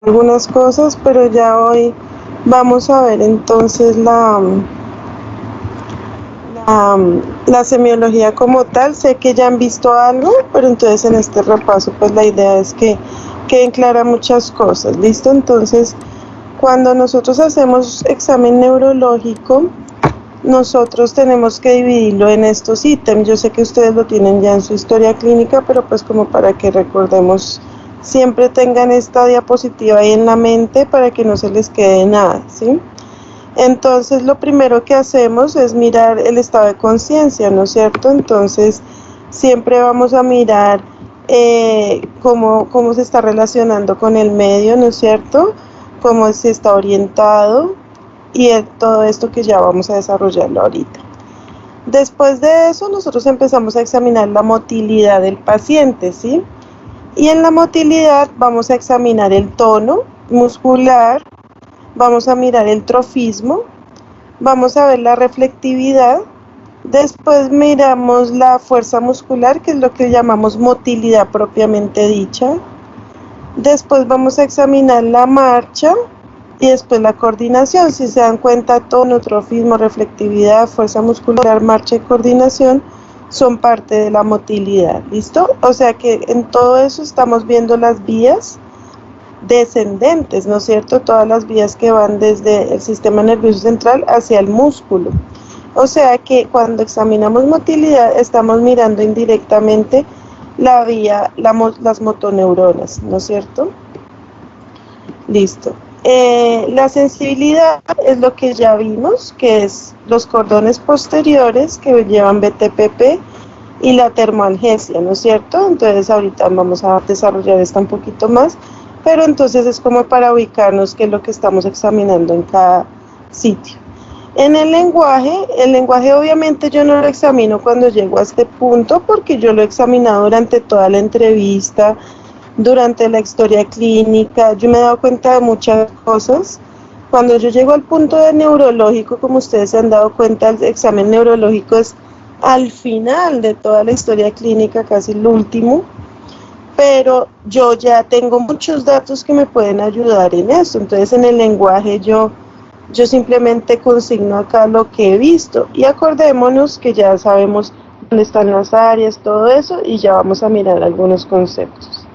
algunas cosas, pero ya hoy vamos a ver entonces la, la semiología como tal. Sé que ya han visto algo, pero entonces en este repaso pues la idea es que queden claras muchas cosas, ¿listo? Entonces, cuando nosotros hacemos examen neurológico, nosotros tenemos que dividirlo en estos ítems. Yo sé que ustedes lo tienen ya en su historia clínica, pero pues como para que recordemos, siempre tengan esta diapositiva ahí en la mente para que no se les quede nada, ¿sí? Entonces lo primero que hacemos es mirar el estado de conciencia, ¿no es cierto? Entonces siempre vamos a mirar cómo se está relacionando con el medio, ¿no es cierto? Cómo se está orientado y todo esto que ya vamos a desarrollarlo ahorita. Después de eso, nosotros empezamos a examinar la motilidad del paciente, ¿sí? Y en la motilidad vamos a examinar el tono muscular, vamos a mirar el trofismo, vamos a ver la reflectividad, después miramos la fuerza muscular, que es lo que llamamos motilidad propiamente dicha, después vamos a examinar la marcha y después la coordinación. Si se dan cuenta, tono, trofismo, reflectividad, fuerza muscular, marcha y coordinación son parte de la motilidad, ¿listo? O sea que en todo eso estamos viendo las vías descendentes, ¿no es cierto? Todas las vías que van desde el sistema nervioso central hacia el músculo. O sea que cuando examinamos motilidad estamos mirando indirectamente la vía, las motoneuronas, ¿no es cierto? Listo. La sensibilidad es lo que ya vimos, que es los cordones posteriores que llevan BTPP y la termoalgesia, ¿no es cierto? Entonces ahorita vamos a desarrollar esta un poquito más, pero entonces es como para ubicarnos qué es lo que estamos examinando en cada sitio. En el lenguaje obviamente yo no lo examino cuando llego a este punto porque yo lo he examinado durante toda la entrevista, durante la historia clínica. Yo me he dado cuenta de muchas cosas. Cuando yo llego al punto de neurológico, como ustedes se han dado cuenta, el examen neurológico es al final de toda la historia clínica, casi el último, pero yo ya tengo muchos datos que me pueden ayudar en esto. Entonces en el lenguaje yo simplemente consigno acá lo que he visto y acordémonos que ya sabemos dónde están las áreas, todo eso, y ya vamos a mirar algunos conceptos.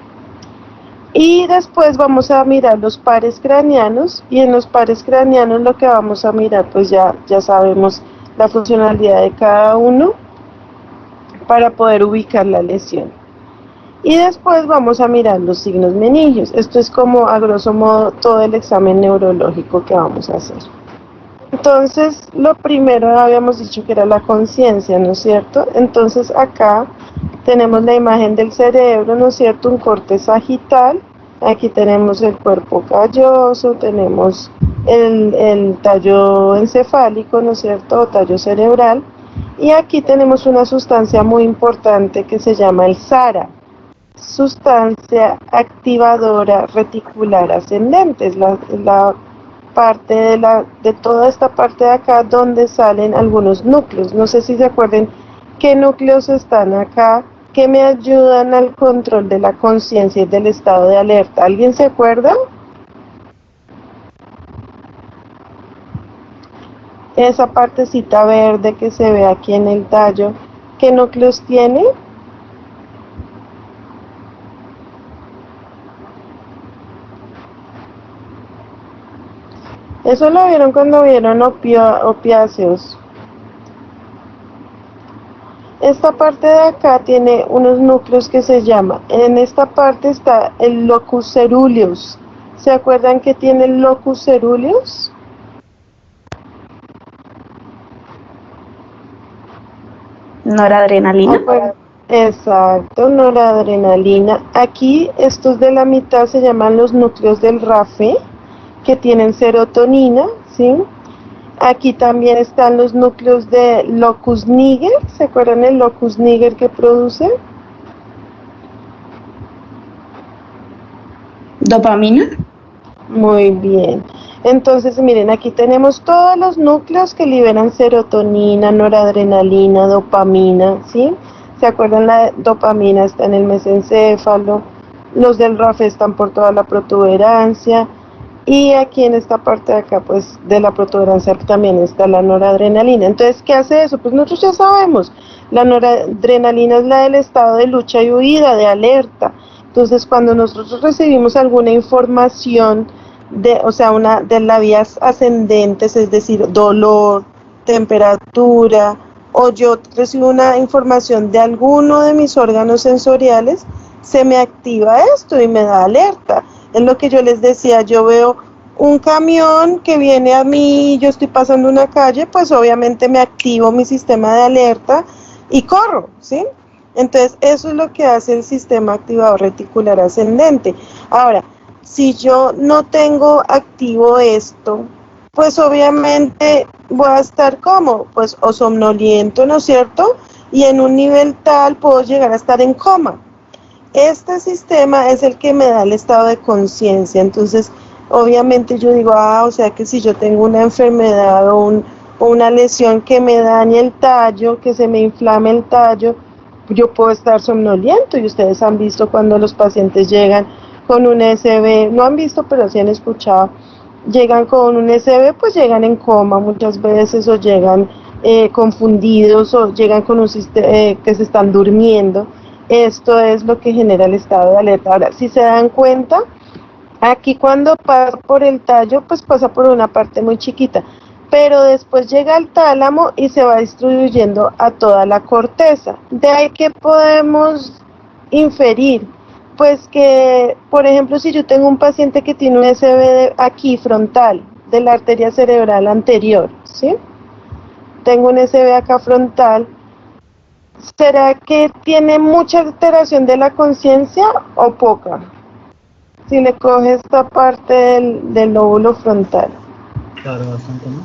Y después vamos a mirar los pares craneanos, y en los pares craneanos lo que vamos a mirar, pues ya sabemos la funcionalidad de cada uno para poder ubicar la lesión. Y después vamos a mirar los signos meningios. Esto es como a grosso modo todo el examen neurológico que vamos a hacer. Entonces, lo primero habíamos dicho que era la conciencia, ¿no es cierto? Entonces acá tenemos la imagen del cerebro, ¿no es cierto? Un corte sagital. Aquí tenemos el cuerpo calloso, tenemos el tallo encefálico, ¿no es cierto? O tallo cerebral. Y aquí tenemos una sustancia muy importante que se llama el SARA, sustancia activadora reticular ascendente. Es la parte de toda esta parte de acá donde salen algunos núcleos. No sé si se acuerdan qué núcleos están acá que me ayudan al control de la conciencia y del estado de alerta. ¿Alguien se acuerda? Esa partecita verde que se ve aquí en el tallo, ¿qué núcleos tiene? Eso lo vieron cuando vieron opiáceos. Esta parte de acá tiene unos núcleos que se llama, en esta parte está el locus ceruleus. ¿Se acuerdan que tiene el locus ceruleus? Noradrenalina. Exacto, noradrenalina. Aquí estos de la mitad se llaman los núcleos del RAFE, que tienen serotonina, ¿sí? Aquí también están los núcleos de locus niger. ¿Se acuerdan el locus niger que produce? Dopamina. Muy bien. Entonces, miren, aquí tenemos todos los núcleos que liberan serotonina, noradrenalina, dopamina, ¿sí? ¿Se acuerdan? La dopamina está en el mesencéfalo, los del RAF están por toda la protuberancia, y aquí en esta parte de acá, pues de la protuberancia también está la noradrenalina. Entonces, ¿qué hace eso? Pues nosotros ya sabemos, la noradrenalina es la del estado de lucha y huida, de alerta. Entonces, cuando nosotros recibimos alguna información o sea, de las vías ascendentes, es decir, dolor, temperatura, o yo recibo una información de alguno de mis órganos sensoriales, se me activa esto y me da alerta. Es lo que yo les decía, yo veo un camión que viene a mí, yo estoy pasando una calle, pues obviamente me activo mi sistema de alerta y corro, ¿sí? Entonces, eso es lo que hace el sistema activador reticular ascendente. Ahora, si yo no tengo activo esto, pues obviamente voy a estar como, pues o somnoliento, ¿no es cierto? Y en un nivel tal puedo llegar a estar en coma. Este sistema es el que me da el estado de conciencia. Entonces, obviamente yo digo, o sea que si yo tengo una enfermedad o una lesión que me dañe el tallo, que se me inflame el tallo, yo puedo estar somnoliento. Y ustedes han visto cuando los pacientes llegan con un SB, no han visto, pero sí han escuchado, llegan con un SB, pues llegan en coma muchas veces, o llegan confundidos, o llegan con un sistema que se están durmiendo. Esto es lo que genera el estado de alerta. Ahora, si se dan cuenta, aquí cuando pasa por el tallo, pues pasa por una parte muy chiquita, pero después llega al tálamo y se va distribuyendo a toda la corteza. De ahí que podemos inferir, pues que, por ejemplo, si yo tengo un paciente que tiene un SB aquí frontal, de la arteria cerebral anterior, ¿sí? Tengo un SB acá frontal. ¿Será que tiene mucha alteración de la conciencia o poca? Si le coge esta parte del lóbulo frontal. Claro, bastante, ¿no?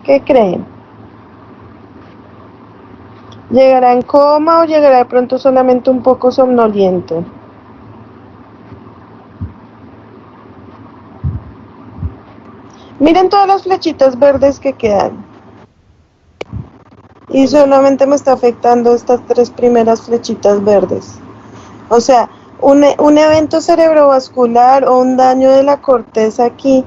¿Qué creen? ¿Llegará en coma o llegará de pronto solamente un poco somnoliento? Miren todas las flechitas verdes que quedan. Y solamente me está afectando estas 3 primeras flechitas verdes. O sea, un evento cerebrovascular o un daño de la corteza aquí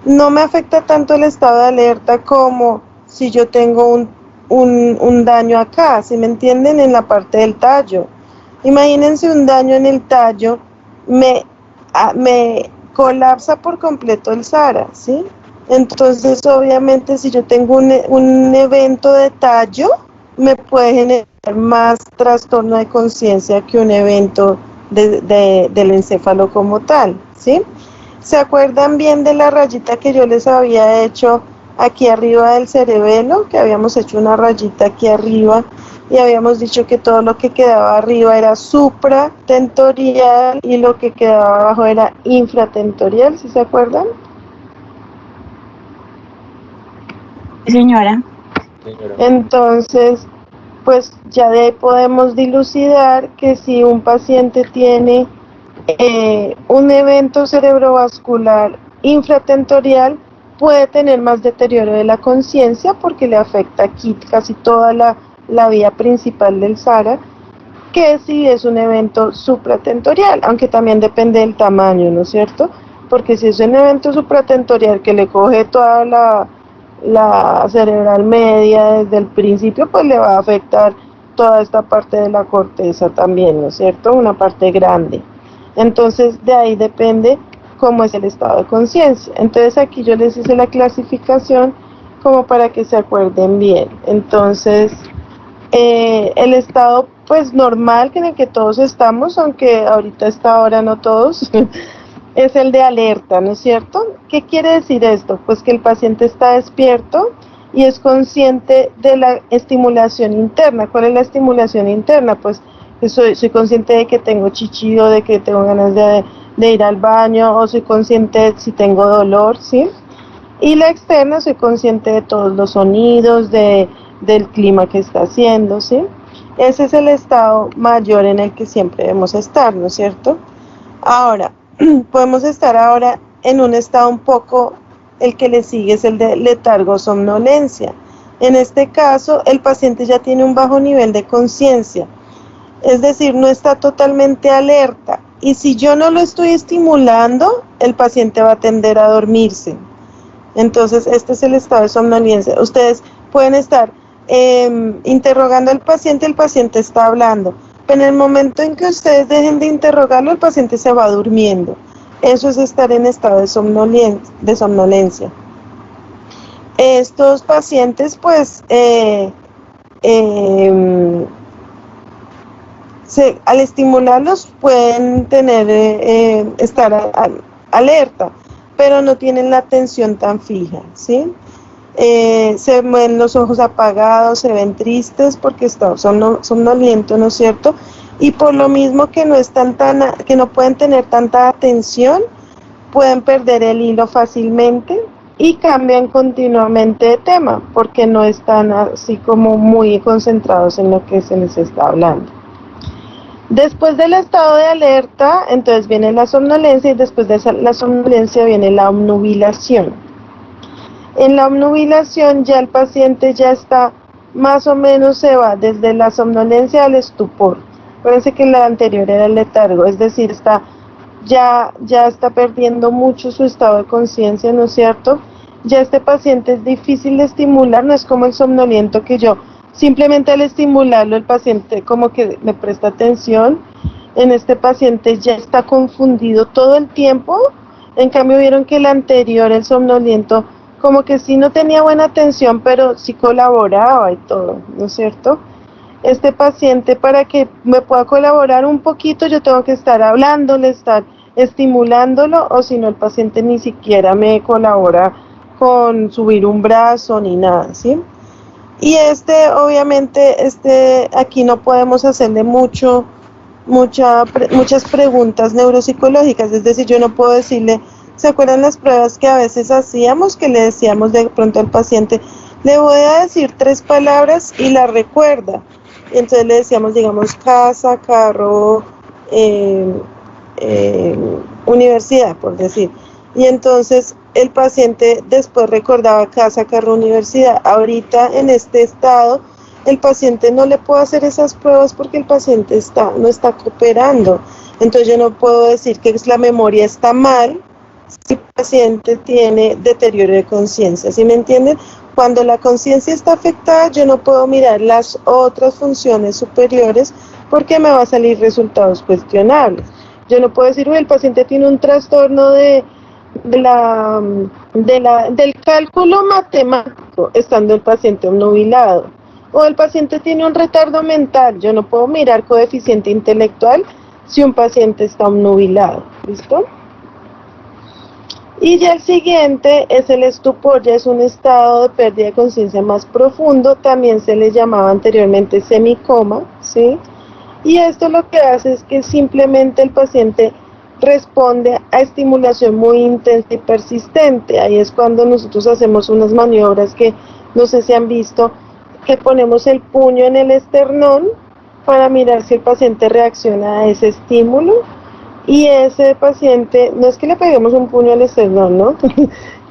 no me afecta tanto el estado de alerta como si yo tengo un daño acá, ¿sí me entienden? En la parte del tallo. Imagínense un daño en el tallo, me colapsa por completo el SARA, ¿sí? Entonces, obviamente, si yo tengo un evento de tallo, me puede generar más trastorno de conciencia que un evento del encéfalo como tal, ¿sí? ¿Se acuerdan bien de la rayita que yo les había hecho aquí arriba del cerebelo? Que habíamos hecho una rayita aquí arriba y habíamos dicho que todo lo que quedaba arriba era supratentorial y lo que quedaba abajo era infratentorial, ¿sí se acuerdan? Señora. Entonces, pues ya de ahí podemos dilucidar que si un paciente tiene un evento cerebrovascular infratentorial, puede tener más deterioro de la conciencia porque le afecta aquí casi toda la vía principal del SARA, que si es un evento supratentorial, aunque también depende del tamaño, ¿no es cierto? Porque si es un evento supratentorial que le coge toda la cerebral media desde el principio, pues le va a afectar toda esta parte de la corteza también, ¿no es cierto? Una parte grande. Entonces, de ahí depende cómo es el estado de conciencia. Entonces, aquí yo les hice la clasificación como para que se acuerden bien. Entonces, el estado pues normal en el que todos estamos, aunque ahorita a esta hora no todos, es el de alerta, ¿no es cierto? ¿Qué quiere decir esto? Pues que el paciente está despierto y es consciente de la estimulación interna. ¿Cuál es la estimulación interna? Pues soy consciente de que tengo chichi, o de que tengo ganas de ir al baño, o soy consciente si tengo dolor, ¿sí? Y la externa, soy consciente de todos los sonidos, del clima que está haciendo, ¿sí? Ese es el estado mayor en el que siempre debemos estar, ¿no es cierto? Ahora, podemos estar ahora en un estado un poco, el que le sigue es el de letargo-somnolencia. En este caso, el paciente ya tiene un bajo nivel de conciencia. Es decir, no está totalmente alerta. Y si yo no lo estoy estimulando, el paciente va a tender a dormirse. Entonces, este es el estado de somnolencia. Ustedes pueden estar interrogando al paciente, el paciente está hablando. Pero en el momento en que ustedes dejen de interrogarlo, el paciente se va durmiendo. Eso es estar en estado de somnolencia. Estos pacientes, pues, al estimularlos pueden estar alerta, pero no tienen la atención tan fija, ¿sí? Se ven los ojos apagados, se ven tristes porque están somnolientos, ¿no es cierto? Y por lo mismo que que no pueden tener tanta atención, pueden perder el hilo fácilmente y cambian continuamente de tema porque no están así como muy concentrados en lo que se les está hablando. Después del estado de alerta, entonces viene la somnolencia y después de la somnolencia viene la obnubilación. En la obnubilación ya el paciente ya está, más o menos se va desde la somnolencia al estupor. Acuérdense que la anterior era el letargo, es decir, ya está perdiendo mucho su estado de conciencia, ¿no es cierto? Ya este paciente es difícil de estimular, no es como el somnoliento que yo simplemente al estimularlo el paciente como que me presta atención. En este paciente ya está confundido todo el tiempo, en cambio vieron que el anterior, el somnoliento, como que sí no tenía buena atención, pero sí colaboraba y todo, ¿no es cierto? Este paciente, para que me pueda colaborar un poquito, yo tengo que estar hablándole, estar estimulándolo, o si no el paciente ni siquiera me colabora con subir un brazo ni nada, ¿sí? Y obviamente, aquí no podemos hacerle muchas preguntas neuropsicológicas, es decir, yo no puedo decirle, ¿se acuerdan las pruebas que a veces hacíamos, que le decíamos de pronto al paciente, le voy a decir 3 palabras y la recuerda? Y entonces le decíamos, digamos, casa, carro, universidad, por decir. Y entonces el paciente después recordaba casa, carro, universidad. Ahorita en este estado, el paciente no le puede hacer esas pruebas porque el paciente no está cooperando. Entonces yo no puedo decir que la memoria está mal si el paciente tiene deterioro de conciencia, ¿sí me entienden? Cuando la conciencia está afectada, yo no puedo mirar las otras funciones superiores porque me va a salir resultados cuestionables. Yo no puedo decir, el paciente tiene un trastorno del cálculo matemático, estando el paciente obnubilado. O el paciente tiene un retardo mental. Yo no puedo mirar coeficiente intelectual si un paciente está obnubilado. ¿Listo? Y ya el siguiente es el estupor, ya es un estado de pérdida de conciencia más profundo, también se le llamaba anteriormente semicoma, ¿sí? Y esto lo que hace es que simplemente el paciente responde a estimulación muy intensa y persistente. Ahí es cuando nosotros hacemos unas maniobras que no sé si han visto, que ponemos el puño en el esternón para mirar si el paciente reacciona a ese estímulo. Y ese paciente, no es que le peguemos un puño al esternón, ¿no?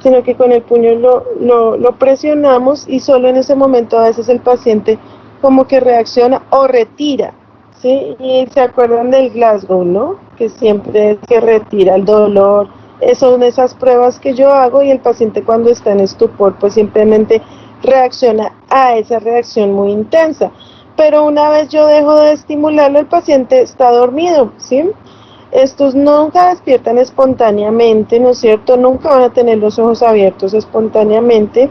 Sino que con el puño lo presionamos y solo en ese momento a veces el paciente como que reacciona o retira, ¿sí? Y se acuerdan del Glasgow, ¿no? Que siempre es que retira el dolor. Son esas pruebas que yo hago y el paciente cuando está en estupor pues simplemente reacciona a esa reacción muy intensa. Pero una vez yo dejo de estimularlo, el paciente está dormido, ¿sí? Estos nunca despiertan espontáneamente, ¿no es cierto? Nunca van a tener los ojos abiertos espontáneamente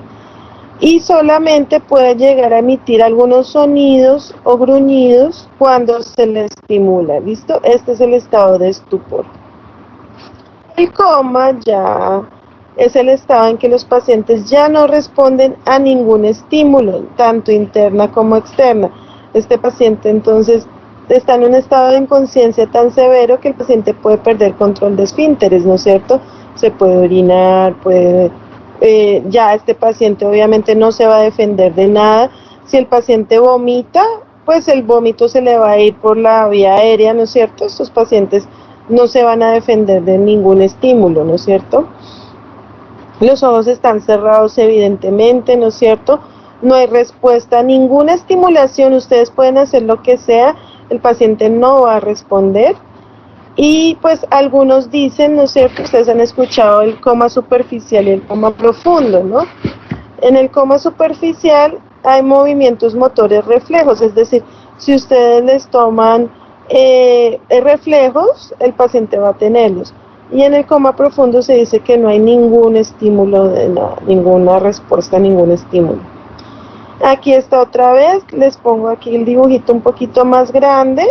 y solamente pueden llegar a emitir algunos sonidos o gruñidos cuando se les estimula, ¿listo? Este es el estado de estupor. El coma ya es el estado en que los pacientes ya no responden a ningún estímulo, tanto interna como externa. Este paciente entonces está en un estado de inconsciencia tan severo que el paciente puede perder control de esfínteres, ¿no es cierto? Se puede orinar, ya este paciente obviamente no se va a defender de nada. Si el paciente vomita, pues el vómito se le va a ir por la vía aérea, ¿no es cierto? Estos pacientes no se van a defender de ningún estímulo, ¿no es cierto? Los ojos están cerrados evidentemente, ¿no es cierto? No hay respuesta a ninguna estimulación, ustedes pueden hacer lo que sea, el paciente no va a responder. Y pues algunos dicen, ¿no es cierto? Ustedes han escuchado el coma superficial y el coma profundo, ¿no? En el coma superficial hay movimientos motores reflejos, es decir, si ustedes les toman reflejos, el paciente va a tenerlos. Y en el coma profundo se dice que no hay ningún estímulo de nada, ninguna respuesta a ningún estímulo. Aquí está otra vez, les pongo aquí el dibujito un poquito más grande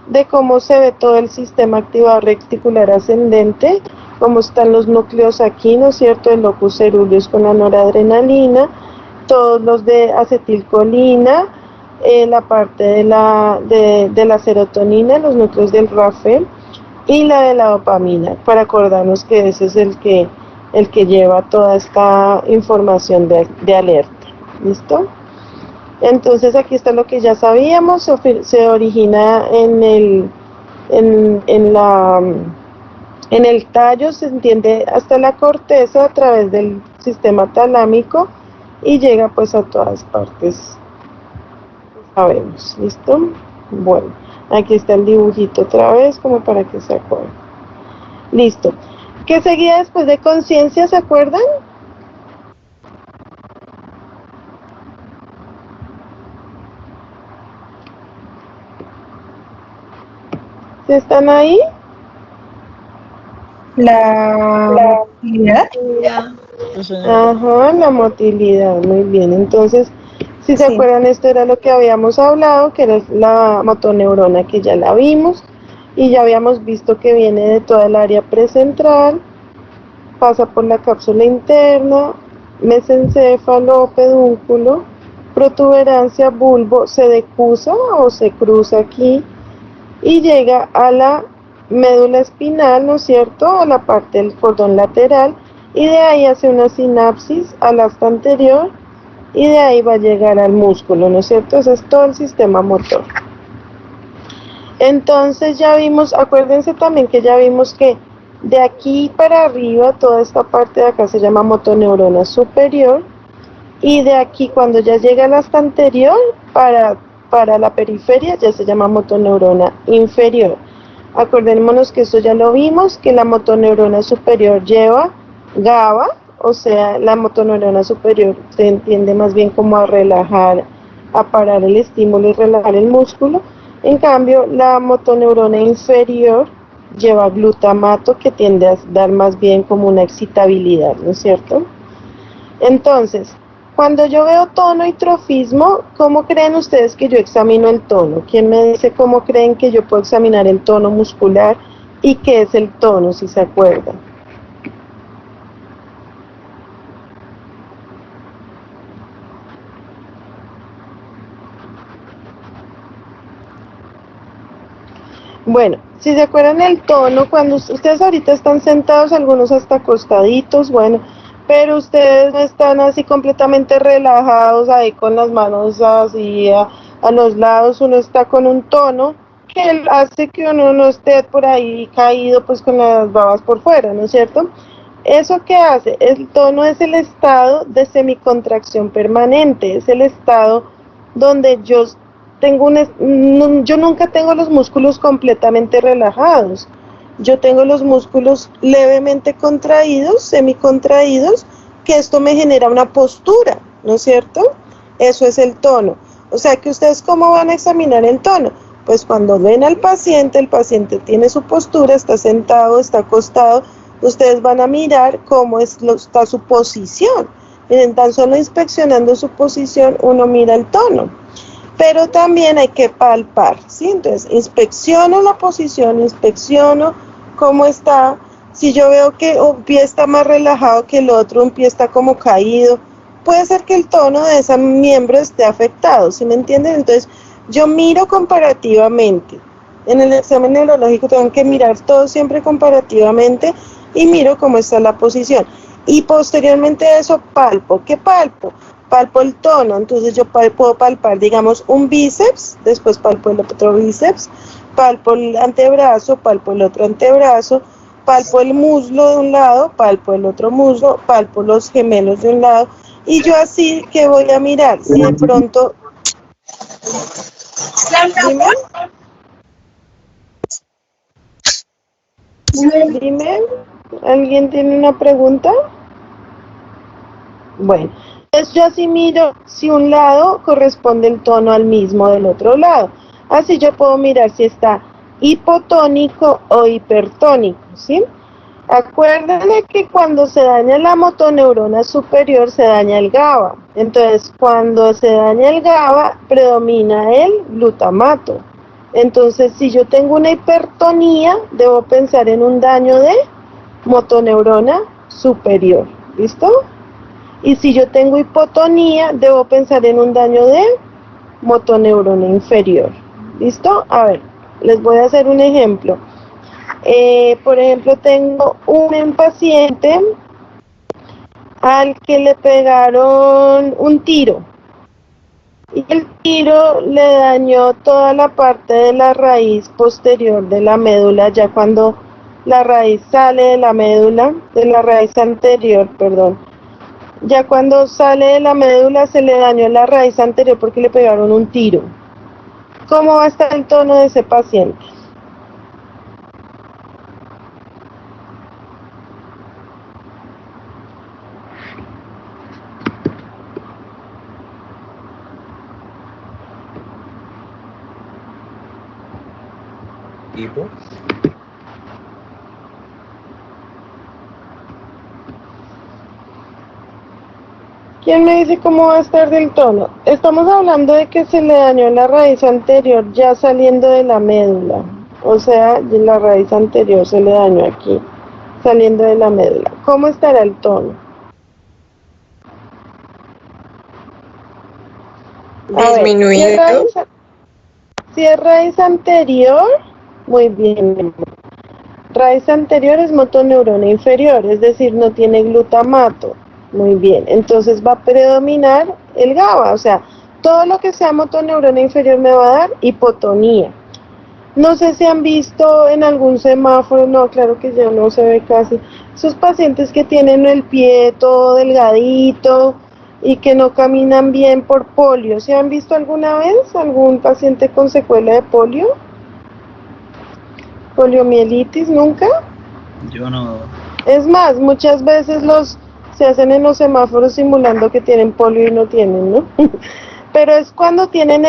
de cómo se ve todo el sistema activador reticular ascendente, cómo están los núcleos aquí, ¿no es cierto? El locus ceruleus con la noradrenalina, todos los de acetilcolina, la parte de la serotonina, los núcleos del RAFE y la de la dopamina, para acordarnos que ese es el que lleva toda esta información de alerta. ¿Listo? Entonces aquí está lo que ya sabíamos, se origina en el tallo, se entiende hasta la corteza a través del sistema talámico y llega pues a todas partes, sabemos, ¿listo? Bueno, aquí está el dibujito otra vez como para que se acuerden. Listo. ¿Qué seguía después de conciencia, se acuerdan? ¿Sí están ahí? La motilidad. Ajá, la motilidad, muy bien. Entonces, si se Sí. acuerdan, esto era lo que habíamos hablado, que era la motoneurona, que ya la vimos, y ya habíamos visto que viene de toda el área precentral, pasa por la cápsula interna, mesencéfalo, pedúnculo, protuberancia, bulbo, se decusa o se cruza aquí, y llega a la médula espinal, ¿no es cierto?, a la parte del cordón lateral, y de ahí hace una sinapsis al asta anterior, y de ahí va a llegar al músculo, ¿no es cierto? Ese es todo el sistema motor. Entonces ya vimos, acuérdense también que ya vimos que de aquí para arriba, toda esta parte de acá se llama motoneurona superior, y de aquí cuando ya llega al asta anterior, para la periferia ya se llama motoneurona inferior. Acordémonos que eso ya lo vimos, que la motoneurona superior lleva GABA, o sea, la motoneurona superior se entiende más bien como a relajar, a parar el estímulo y relajar el músculo. En cambio, la motoneurona inferior lleva glutamato, que tiende a dar más bien como una excitabilidad, ¿no es cierto? Entonces, cuando yo veo tono y trofismo, ¿cómo creen ustedes que yo examino el tono? ¿Quién me dice cómo creen que yo puedo examinar el tono muscular y qué es el tono, si se acuerdan? Bueno, si se acuerdan el tono, cuando ustedes ahorita están sentados, algunos hasta acostaditos, bueno, pero ustedes no están así completamente relajados ahí con las manos así a los lados, uno está con un tono que hace que uno no esté por ahí caído pues con las babas por fuera, ¿no es cierto? ¿Eso qué hace? El tono es el estado de semicontracción permanente, es el estado donde yo yo nunca tengo los músculos completamente relajados. Yo tengo los músculos levemente contraídos, semicontraídos, que esto me genera una postura, ¿no es cierto? Eso es el tono. O sea que ustedes, ¿cómo van a examinar el tono? Pues cuando ven al paciente, el paciente tiene su postura, está sentado, está acostado, ustedes van a mirar cómo está su posición. Miren, tan solo inspeccionando su posición, uno mira el tono. Pero también hay que palpar, ¿sí? Entonces, inspecciono la posición, inspecciono cómo está. Si yo veo que un pie está más relajado que el otro, un pie está como caído, puede ser que el tono de ese miembro esté afectado, ¿sí me entienden? Entonces, yo miro comparativamente. En el examen neurológico tengo que mirar todo siempre comparativamente y miro cómo está la posición. Y posteriormente a eso palpo. ¿Qué palpo? Palpo el tono, entonces yo puedo palpar, digamos, un bíceps, después palpo el otro bíceps, palpo el antebrazo, palpo el otro antebrazo, palpo el muslo de un lado, palpo el otro muslo, palpo los gemelos de un lado, y yo así que voy a mirar, si de pronto... ¿Dime? Dime, ¿alguien tiene una pregunta? Bueno, entonces yo así miro si un lado corresponde el tono al mismo del otro lado. Así yo puedo mirar si está hipotónico o hipertónico, ¿sí? Acuérdense que cuando se daña la motoneurona superior se daña el GABA. Entonces, cuando se daña el GABA, predomina el glutamato. Entonces, si yo tengo una hipertonía, debo pensar en un daño de motoneurona superior. ¿Listo? Y si yo tengo hipotonía, debo pensar en un daño de motoneurona inferior. ¿Listo? A ver, les voy a hacer un ejemplo. Por ejemplo, tengo un paciente al que le pegaron un tiro y el tiro le dañó toda la parte de la raíz posterior de la médula, ya cuando la raíz sale de la médula, de la raíz anterior, perdón. Ya cuando sale de la médula se le dañó la raíz anterior porque le pegaron un tiro. ¿Cómo va a estar el tono de ese paciente? Hipo. ¿Quién me dice cómo va a estar del tono? Estamos hablando de que se le dañó la raíz anterior ya saliendo de la médula. O sea, la raíz anterior se le dañó aquí, saliendo de la médula. ¿Cómo estará el tono? Disminuido. Si es raíz anterior, muy bien. Raíz anterior es motoneurona inferior, es decir, no tiene glutamato. Muy bien, entonces va a predominar el GABA, o sea, todo lo que sea motoneurona inferior me va a dar hipotonía. No sé si han visto en algún semáforo, no, claro que ya no se ve casi, esos pacientes que tienen el pie todo delgadito y que no caminan bien por polio. ¿Se han visto alguna vez algún paciente con secuela de polio? ¿Poliomielitis nunca? Yo no. Es más, muchas veces se hacen en los semáforos simulando que tienen polio y no tienen, ¿no? Pero es cuando tienen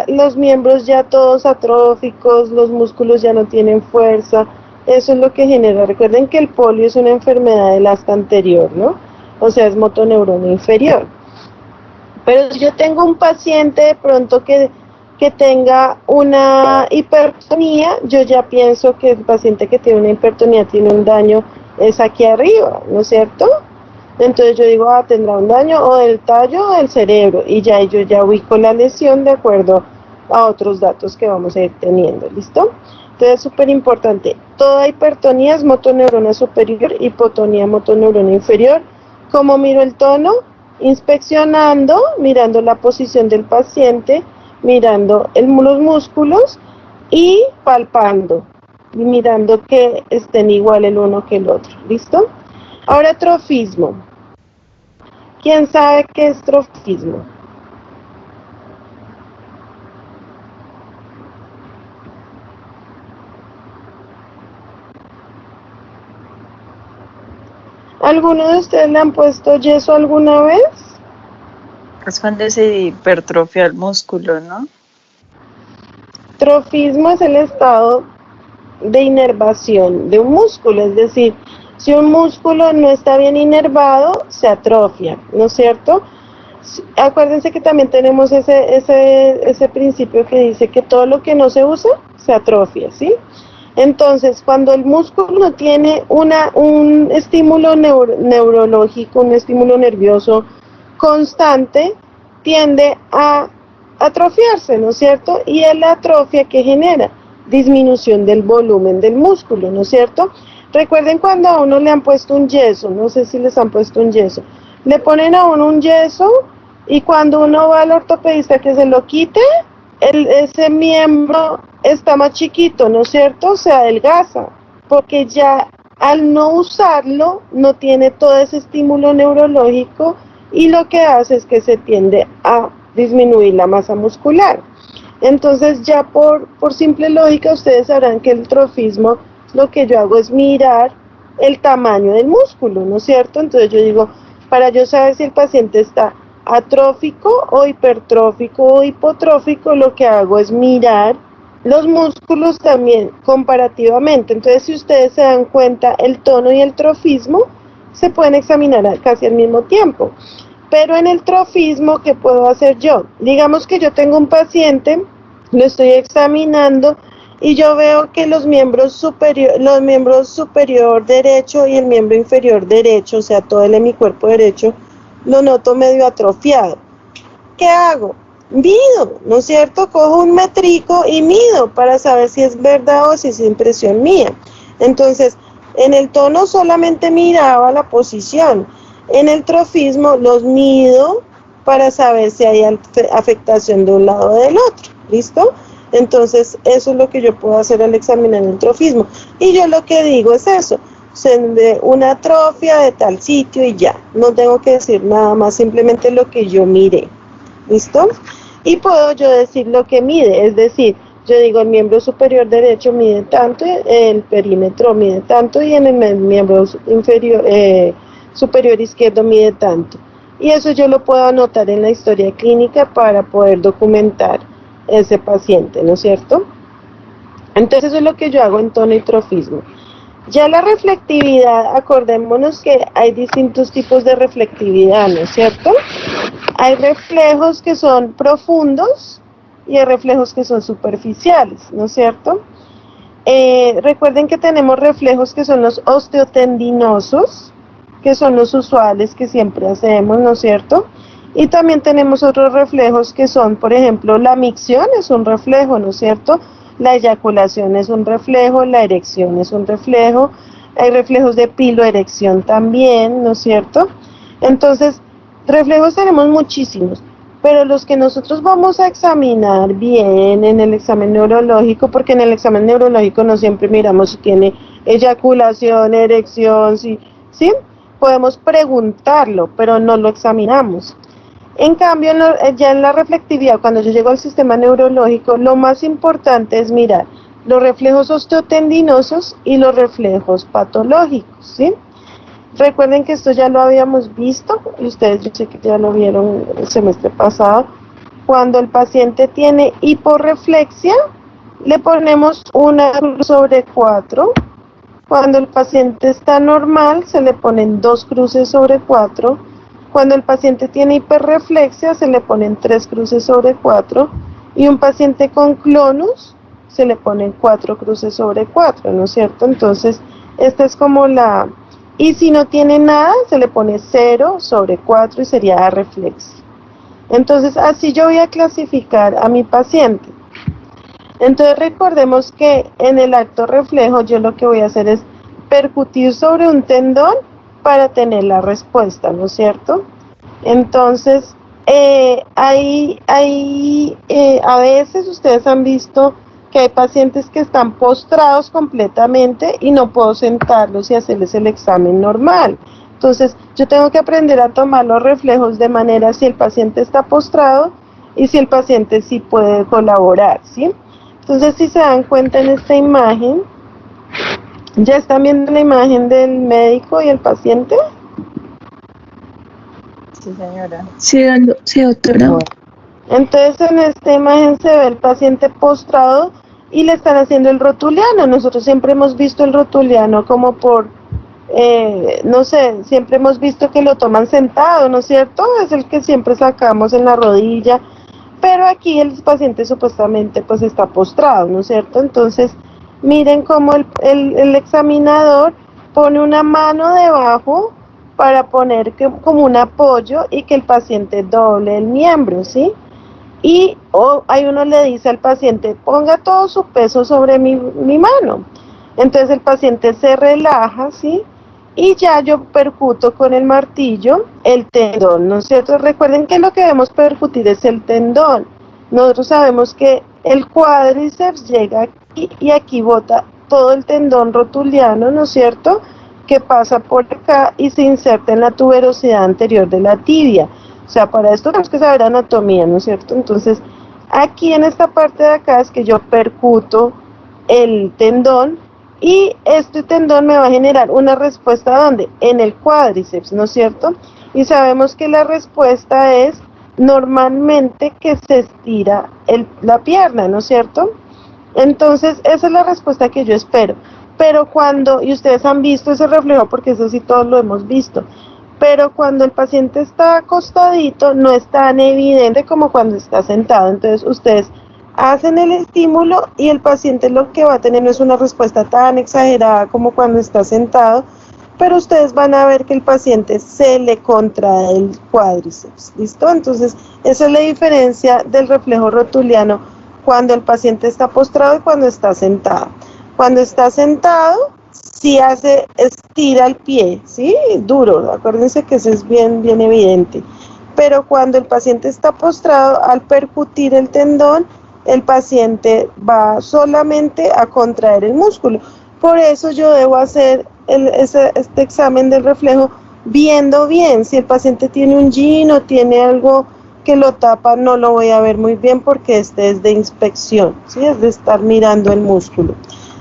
los miembros ya todos atróficos, los músculos ya no tienen fuerza, eso es lo que genera. Recuerden que el polio es una enfermedad del asta anterior, ¿no? O sea, es motoneurona inferior. Pero si yo tengo un paciente de pronto que tenga una hipertonía, yo ya pienso que el paciente que tiene una hipertonía tiene un daño, es aquí arriba, ¿no es cierto? Entonces yo digo, tendrá un daño o del tallo o del cerebro, y ya yo ya ubico la lesión de acuerdo a otros datos que vamos a ir teniendo, ¿listo? Entonces es súper importante, toda hipertonía es motoneurona superior, hipotonía motoneurona inferior. ¿Cómo miro el tono? Inspeccionando, mirando la posición del paciente, mirando los músculos y palpando, y mirando que estén igual el uno que el otro, ¿listo? Ahora trofismo. ¿Quién sabe qué es trofismo? ¿Alguno de ustedes le han puesto yeso alguna vez? Es cuando se hipertrofia el músculo, ¿no? Trofismo es el estado de inervación de un músculo, es decir, si un músculo no está bien inervado, se atrofia, ¿no es cierto? Acuérdense que también tenemos ese principio que dice que todo lo que no se usa, se atrofia, ¿sí? Entonces, cuando el músculo no tiene un estímulo neurológico, un estímulo nervioso constante, tiende a atrofiarse, ¿no es cierto? Y es la atrofia que genera disminución del volumen del músculo, ¿no es cierto? Recuerden cuando a uno le han puesto un yeso, no sé si les han puesto un yeso, le ponen a uno un yeso y cuando uno va al ortopedista que se lo quite, ese miembro está más chiquito, ¿no es cierto? Se adelgaza, porque ya al no usarlo no tiene todo ese estímulo neurológico y lo que hace es que se tiende a disminuir la masa muscular. Entonces ya por simple lógica ustedes sabrán que el trofismo lo que yo hago es mirar el tamaño del músculo, ¿no es cierto? Entonces yo digo, para yo saber si el paciente está atrófico o hipertrófico o hipotrófico, lo que hago es mirar los músculos también comparativamente. Entonces, si ustedes se dan cuenta, el tono y el trofismo se pueden examinar casi al mismo tiempo. Pero en el trofismo, ¿qué puedo hacer yo? Digamos que yo tengo un paciente, lo estoy examinando y yo veo que los miembros superior derecho y el miembro inferior derecho, o sea, todo el hemicuerpo derecho, lo noto medio atrofiado. ¿Qué hago? Mido, ¿no es cierto? Cojo un metrico y mido para saber si es verdad o si es impresión mía. Entonces, en el tono solamente miraba la posición. En el trofismo los mido para saber si hay afectación de un lado o del otro. ¿Listo? Entonces, eso es lo que yo puedo hacer al examinar el trofismo. Y yo lo que digo es eso. Una atrofia de tal sitio y ya. No tengo que decir nada más, simplemente lo que yo miré. ¿Listo? Y puedo yo decir lo que mide, es decir, yo digo el miembro superior derecho mide tanto, el perímetro mide tanto y en el miembro inferior, superior izquierdo mide tanto. Y eso yo lo puedo anotar en la historia clínica para poder documentar ese paciente, ¿no es cierto? Entonces eso es lo que yo hago en tono y trofismo. Ya la reflectividad, acordémonos que hay distintos tipos de reflectividad, ¿no es cierto? Hay reflejos que son profundos y hay reflejos que son superficiales, ¿no es cierto? Recuerden que tenemos reflejos que son los osteotendinosos, que son los usuales que siempre hacemos, ¿no es cierto? Y también tenemos otros reflejos que son, por ejemplo, la micción es un reflejo, ¿no es cierto? La eyaculación es un reflejo, la erección es un reflejo, hay reflejos de piloerección también, ¿no es cierto? Entonces, reflejos tenemos muchísimos, pero los que nosotros vamos a examinar bien en el examen neurológico, porque en el examen neurológico no siempre miramos si tiene eyaculación, erección, ¿sí? Podemos preguntarlo, pero no lo examinamos. En cambio, ya en la reflectividad, cuando yo llego al sistema neurológico, lo más importante es mirar los reflejos osteotendinosos y los reflejos patológicos, ¿sí? Recuerden que esto ya lo habíamos visto, y ustedes yo sé que ya lo vieron el semestre pasado. Cuando el paciente tiene hiporreflexia, le ponemos una cruz sobre 4. Cuando el paciente está normal, se le ponen 2 cruces sobre 4. Cuando el paciente tiene hiperreflexia, se le ponen 3 cruces sobre 4. Y un paciente con clonus, se le ponen 4 cruces sobre 4, ¿no es cierto? Entonces, esta es como la... Y si no tiene nada, se le pone 0 sobre 4 y sería arreflexia. Entonces, así yo voy a clasificar a mi paciente. Entonces, recordemos que en el acto reflejo yo lo que voy a hacer es percutir sobre un tendón para tener la respuesta, ¿no es cierto? Entonces, a veces ustedes han visto que hay pacientes que están postrados completamente y no puedo sentarlos y hacerles el examen normal. Entonces, yo tengo que aprender a tomar los reflejos de manera si el paciente está postrado y si el paciente sí puede colaborar, ¿sí? Entonces, si se dan cuenta en esta imagen, ¿ya están viendo la imagen del médico y el paciente? Sí, señora. Sí, doctora. Bueno, entonces en esta imagen se ve el paciente postrado y le están haciendo el rotuliano. Nosotros siempre hemos visto el rotuliano como por, no sé, siempre hemos visto que lo toman sentado, ¿no es cierto? Es el que siempre sacamos en la rodilla, pero aquí el paciente supuestamente pues está postrado, ¿no es cierto? Entonces miren cómo el examinador pone una mano debajo para poner como un apoyo y que el paciente doble el miembro, ¿sí? Y ahí uno le dice al paciente, ponga todo su peso sobre mi mano. Entonces el paciente se relaja, ¿sí? Y ya yo percuto con el martillo el tendón, ¿no es cierto? Recuerden que lo que debemos percutir es el tendón. Nosotros sabemos que el cuádriceps llega aquí y aquí bota todo el tendón rotuliano, ¿no es cierto?, que pasa por acá y se inserta en la tuberosidad anterior de la tibia. O sea, para esto tenemos que saber anatomía, ¿no es cierto? Entonces, aquí en esta parte de acá es que yo percuto el tendón Y este tendón me va a generar una respuesta ¿dónde? En el cuádriceps, ¿no es cierto? Y sabemos que la respuesta es normalmente que se estira la pierna, ¿no es cierto? Entonces, esa es la respuesta que yo espero. Pero cuando, y ustedes han visto ese reflejo, porque eso sí todos lo hemos visto, pero cuando el paciente está acostadito, no es tan evidente como cuando está sentado. Entonces, ustedes hacen el estímulo y el paciente lo que va a tener no es una respuesta tan exagerada como cuando está sentado, pero ustedes van a ver que el paciente se le contrae el cuádriceps, ¿listo? Entonces, esa es la diferencia del reflejo rotuliano cuando el paciente está postrado y cuando está sentado. Cuando está sentado, sí estira el pie, ¿sí? Duro, acuérdense que eso es bien evidente. Pero cuando el paciente está postrado, al percutir el tendón, el paciente va solamente a contraer el músculo. Por eso yo debo hacer este examen del reflejo viendo bien. Si el paciente tiene un jean o tiene algo que lo tapa, no lo voy a ver muy bien porque este es de inspección, ¿sí? Es de estar mirando el músculo.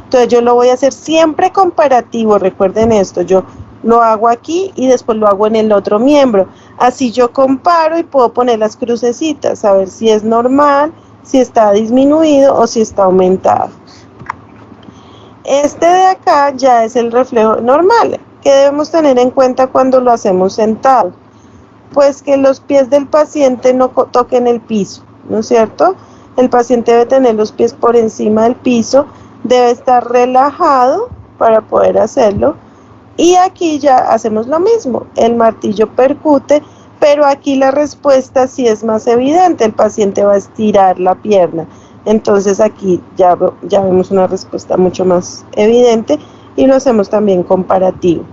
Entonces yo lo voy a hacer siempre comparativo, recuerden esto, yo lo hago aquí y después lo hago en el otro miembro. Así yo comparo y puedo poner las crucecitas, a ver si es normal, si está disminuido o si está aumentado. Este de acá ya es el reflejo normal, que debemos tener en cuenta cuando lo hacemos sentado. Pues que los pies del paciente no toquen el piso, ¿no es cierto? El paciente debe tener los pies por encima del piso, debe estar relajado para poder hacerlo. Y aquí ya hacemos lo mismo, el martillo percute, pero aquí la respuesta sí es más evidente, el paciente va a estirar la pierna. Entonces aquí ya vemos una respuesta mucho más evidente y lo hacemos también comparativo.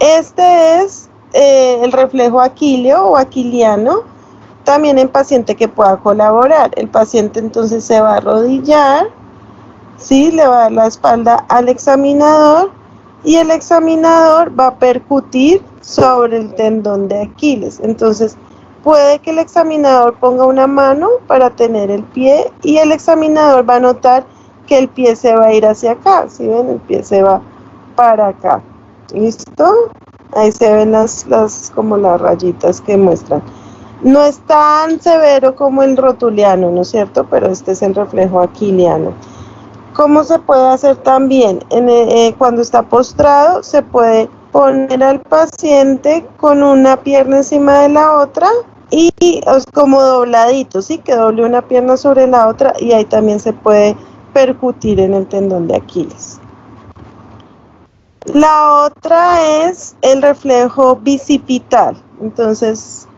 Este es el reflejo aquileo o aquiliano, también en paciente que pueda colaborar. El paciente entonces se va a arrodillar, ¿sí? Le va a dar la espalda al examinador y el examinador va a percutir sobre el tendón de Aquiles. Entonces puede que el examinador ponga una mano para tener el pie y el examinador va a notar que el pie se va a ir hacia acá, ¿sí ven? El pie se va para acá. ¿Listo? Ahí se ven como las rayitas que muestran. No es tan severo como el rotuliano, ¿no es cierto? Pero este es el reflejo aquiliano. ¿Cómo se puede hacer también? Cuando está postrado, se puede poner al paciente con una pierna encima de la otra y como dobladito, ¿sí? Que doble una pierna sobre la otra y ahí también se puede percutir en el tendón de Aquiles. La otra es el reflejo bicipital. Entonces,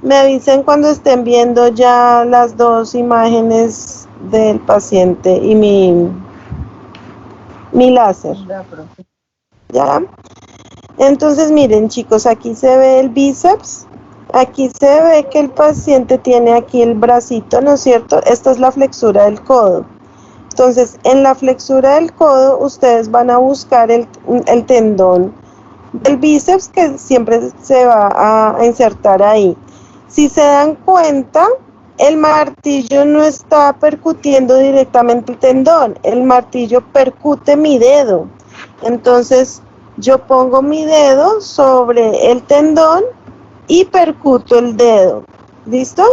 me avisen cuando estén viendo ya las dos imágenes del paciente y mi láser. ¿Ya? Entonces, miren, chicos, aquí se ve el bíceps. Aquí se ve que el paciente tiene aquí el bracito, ¿no es cierto? Esta es la flexura del codo. Entonces, en la flexura del codo, ustedes van a buscar el tendón del bíceps que siempre se va a insertar ahí. Si se dan cuenta, el martillo no está percutiendo directamente el tendón, el martillo percute mi dedo. Entonces, yo pongo mi dedo sobre el tendón y percuto el dedo. ¿Listo?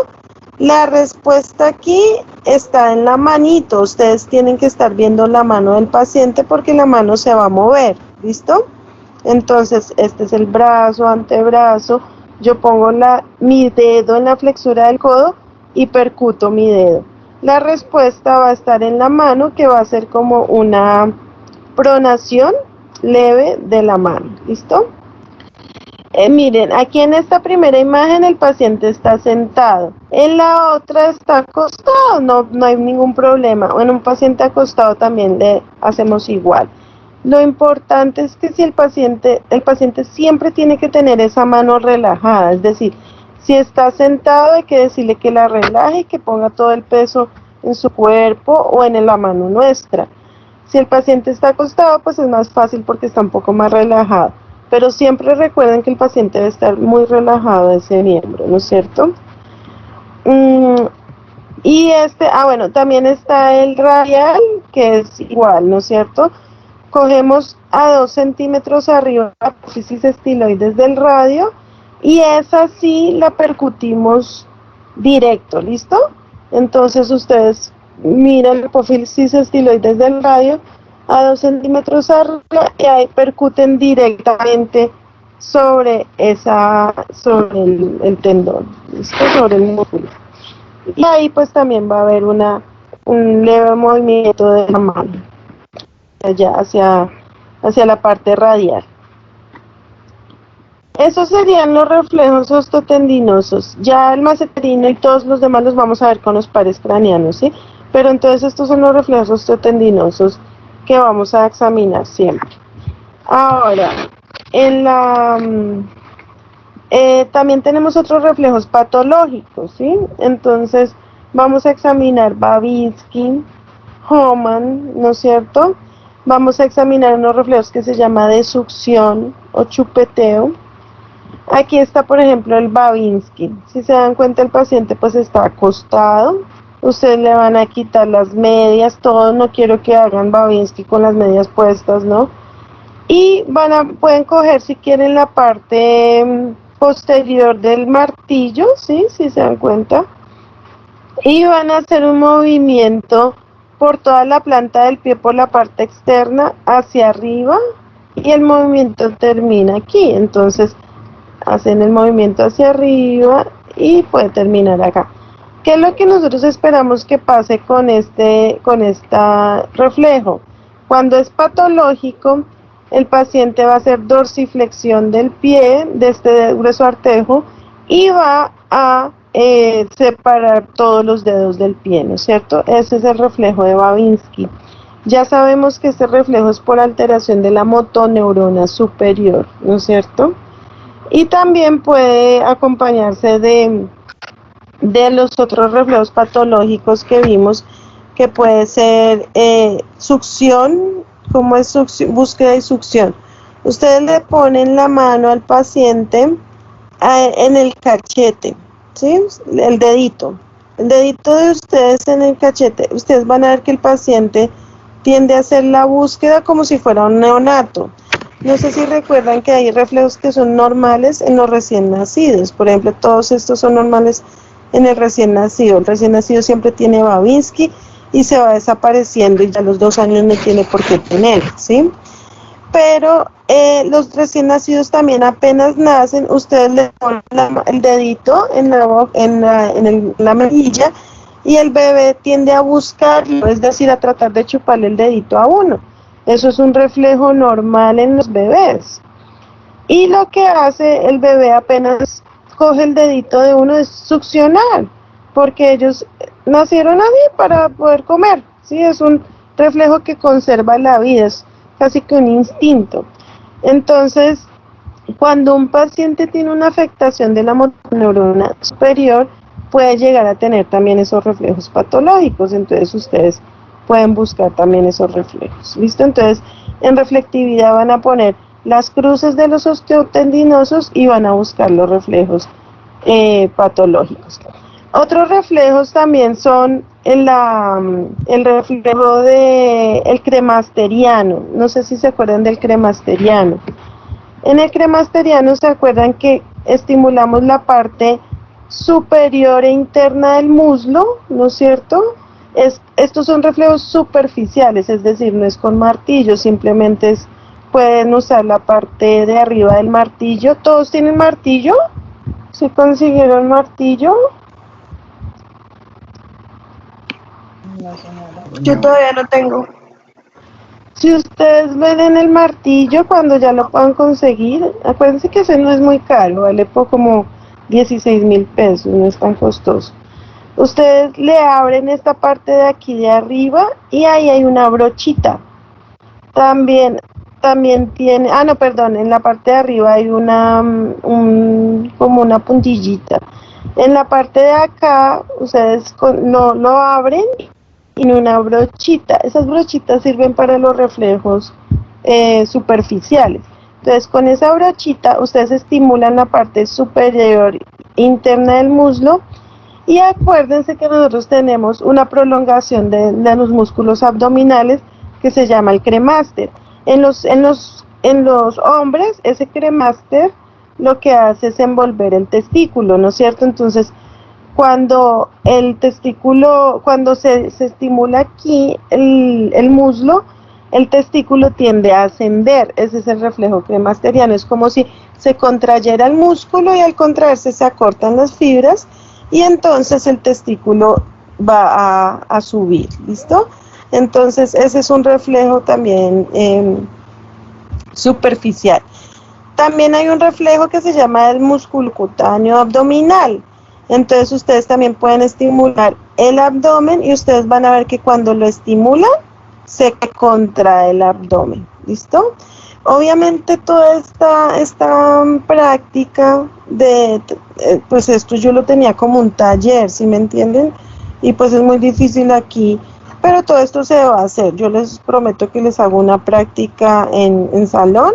La respuesta aquí está en la manito. Ustedes tienen que estar viendo la mano del paciente porque la mano se va a mover. ¿Listo? Entonces, este es el brazo, antebrazo. Yo pongo mi dedo en la flexura del codo y percuto mi dedo. La respuesta va a estar en la mano, que va a ser como una pronación leve de la mano. ¿Listo? Miren, aquí en esta primera imagen el paciente está sentado, en la otra está acostado, no hay ningún problema. En un paciente acostado también le hacemos igual. Lo importante es que si el paciente siempre tiene que tener esa mano relajada, es decir, si está sentado hay que decirle que la relaje y que ponga todo el peso en su cuerpo o en la mano nuestra. Si el paciente está acostado, pues es más fácil porque está un poco más relajado. Pero siempre recuerden que el paciente debe estar muy relajado ese miembro, ¿no es cierto? Y bueno, también está el radial, que es igual, ¿no es cierto? cogemos a 2 centímetros arriba la apófisis estiloides del radio y esa sí la percutimos directo, ¿listo? Entonces ustedes miran la apófisis estiloides del radio a 2 centímetros arriba y ahí percuten directamente sobre el tendón, ¿listo? Sobre el músculo. Y ahí pues también va a haber un leve movimiento de la mano allá hacia la parte radial. Esos serían los reflejos osteotendinosos. Ya el maceterino y todos los demás los vamos a ver con los pares craneanos, ¿sí? Pero entonces estos son los reflejos osteotendinosos que vamos a examinar siempre. Ahora, también tenemos otros reflejos patológicos, ¿sí? Entonces vamos a examinar Babinski, Homan, ¿no es cierto? Vamos a examinar unos reflejos que se llama de succión o chupeteo. Aquí está, por ejemplo, el Babinski. Si se dan cuenta, el paciente pues está acostado. Ustedes le van a quitar las medias, todo. No quiero que hagan Babinski con las medias puestas, ¿no? Y pueden coger, si quieren, la parte posterior del martillo, ¿sí? Si se dan cuenta. Y van a hacer un movimiento por toda la planta del pie, por la parte externa, hacia arriba. Y el movimiento termina aquí. Entonces, hacen el movimiento hacia arriba y puede terminar acá. ¿Qué es lo que nosotros esperamos que pase con este reflejo? Cuando es patológico, el paciente va a hacer dorsiflexión del pie, de este grueso artejo, y va a separar todos los dedos del pie, ¿no es cierto? Ese es el reflejo de Babinski. Ya sabemos que este reflejo es por alteración de la motoneurona superior, ¿no es cierto? Y también puede acompañarse de los otros reflejos patológicos que vimos, que puede ser succión, como es succión, búsqueda y succión. Ustedes le ponen la mano al paciente en el cachete, ¿sí? El dedito de ustedes en el cachete. Ustedes van a ver que el paciente tiende a hacer la búsqueda como si fuera un neonato. No sé si recuerdan que hay reflejos que son normales en los recién nacidos. Por ejemplo, todos estos son normales en el recién nacido. El recién nacido siempre tiene Babinski y se va desapareciendo y ya a los 2 años no tiene por qué tener, ¿sí? Pero los recién nacidos también apenas nacen, ustedes le ponen el dedito en la mejilla y el bebé tiende a buscarlo, es decir, a tratar de chuparle el dedito a uno. Eso es un reflejo normal en los bebés. Y lo que hace el bebé apenas coge el dedito de uno es succionar, porque ellos nacieron así para poder comer, ¿sí? Es un reflejo que conserva la vida, es casi que un instinto. Entonces, cuando un paciente tiene una afectación de la motoneurona superior, puede llegar a tener también esos reflejos patológicos, entonces ustedes pueden buscar también esos reflejos, ¿listo? Entonces, en reflectividad van a poner las cruces de los osteotendinosos y van a buscar los reflejos patológicos. Otros reflejos también son el reflejo del cremasteriano. No sé si se acuerdan del cremasteriano. En el cremasteriano se acuerdan que estimulamos la parte superior e interna del muslo, ¿no es cierto? Estos son reflejos superficiales, es decir, no es con martillo, simplemente pueden usar la parte de arriba del martillo. ¿Todos tienen martillo? ¿Sí consiguieron martillo? No, señora. Yo todavía no tengo. Si ustedes ven en el martillo, cuando ya lo puedan conseguir, acuérdense que ese no es muy caro, vale por como 16,000 pesos, no es tan costoso. Ustedes le abren esta parte de aquí de arriba y ahí hay una brochita. También tiene, en la parte de arriba hay como una puntillita. En la parte de acá, ustedes lo abren y una brochita. Esas brochitas sirven para los reflejos superficiales. Entonces, con esa brochita, ustedes estimulan la parte superior interna del muslo. Y acuérdense que nosotros tenemos una prolongación de los músculos abdominales que se llama el cremaster. En los hombres, ese cremaster lo que hace es envolver el testículo, ¿no es cierto? Entonces, cuando se estimula aquí el muslo, el testículo tiende a ascender. Ese es el reflejo cremasteriano. Es como si se contrayera el músculo y al contraerse se acortan las fibras y entonces el testículo va a subir, ¿listo? Entonces ese es un reflejo también superficial. También hay un reflejo que se llama el músculo cutáneo abdominal. Entonces ustedes también pueden estimular el abdomen y ustedes van a ver que cuando lo estimulan se contrae el abdomen, ¿listo? Obviamente toda esta práctica pues esto yo lo tenía como un taller, ¿sí me entienden? Y pues es muy difícil aquí, pero todo esto se va a hacer. Yo les prometo que les hago una práctica en salón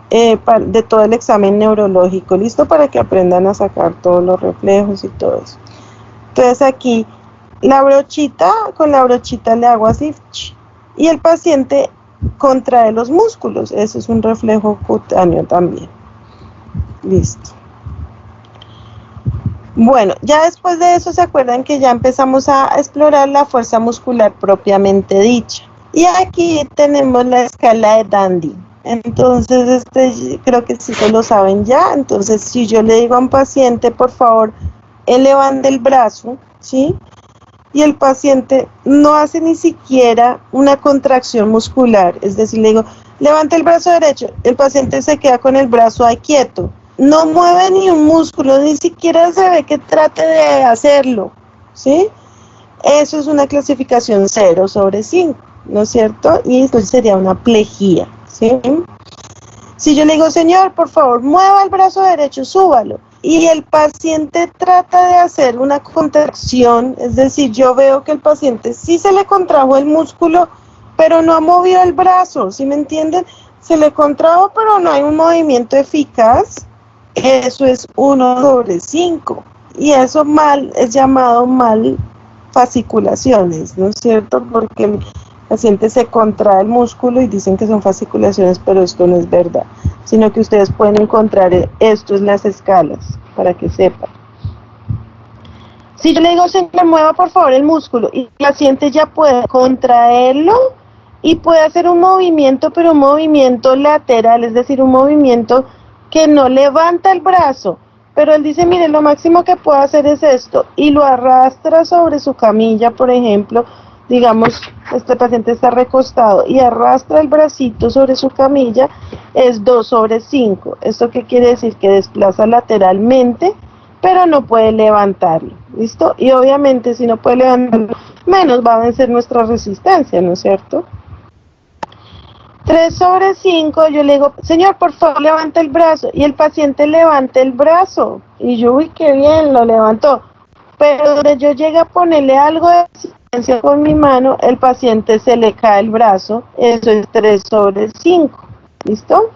de todo el examen neurológico, ¿listo? Para que aprendan a sacar todos los reflejos y todo eso. Entonces aquí con la brochita le hago así y el paciente contrae los músculos. Eso es un reflejo cutáneo también. Listo. Bueno, ya después de eso se acuerdan que ya empezamos a explorar la fuerza muscular propiamente dicha. Y aquí tenemos la escala de Dandy. Entonces, creo que sí se lo saben ya. Entonces, si yo le digo a un paciente, por favor, elevando el brazo, ¿sí? Y el paciente no hace ni siquiera una contracción muscular, es decir, le digo, levante el brazo derecho, el paciente se queda con el brazo ahí quieto, no mueve ni un músculo, ni siquiera se ve que trate de hacerlo, ¿sí? Eso es una clasificación 0/5, ¿no es cierto? Y entonces sería una plejía, ¿sí? Si yo le digo, señor, por favor, mueva el brazo derecho, súbalo, y el paciente trata de hacer una contracción, es decir, yo veo que el paciente sí se le contrajo el músculo, pero no ha movido el brazo, ¿sí me entienden? Se le contrajo, pero no hay un movimiento eficaz. Eso es 1/5, y eso es llamado mal fasciculaciones, ¿no es cierto? Porque el paciente se contrae el músculo y dicen que son fasciculaciones, pero esto no es verdad, sino que ustedes pueden encontrar esto en las escalas, para que sepan. Si yo le digo, señor, mueva por favor el músculo, y el paciente ya puede contraerlo y puede hacer un movimiento, pero un movimiento lateral, es decir, un movimiento que no levanta el brazo, pero él dice, mire, lo máximo que puedo hacer es esto, y lo arrastra sobre su camilla, por ejemplo. Digamos, este paciente está recostado y arrastra el bracito sobre su camilla, es 2/5. ¿Esto qué quiere decir? Que desplaza lateralmente, pero no puede levantarlo, ¿listo? Y obviamente si no puede levantarlo, menos va a vencer nuestra resistencia, ¿no es cierto? 3/5, yo le digo, señor, por favor, levante el brazo, y el paciente levanta el brazo, y yo, uy, qué bien, lo levantó, pero donde yo llegue a ponerle algo de resistencia con mi mano, el paciente se le cae el brazo, eso es 3/5, ¿listo?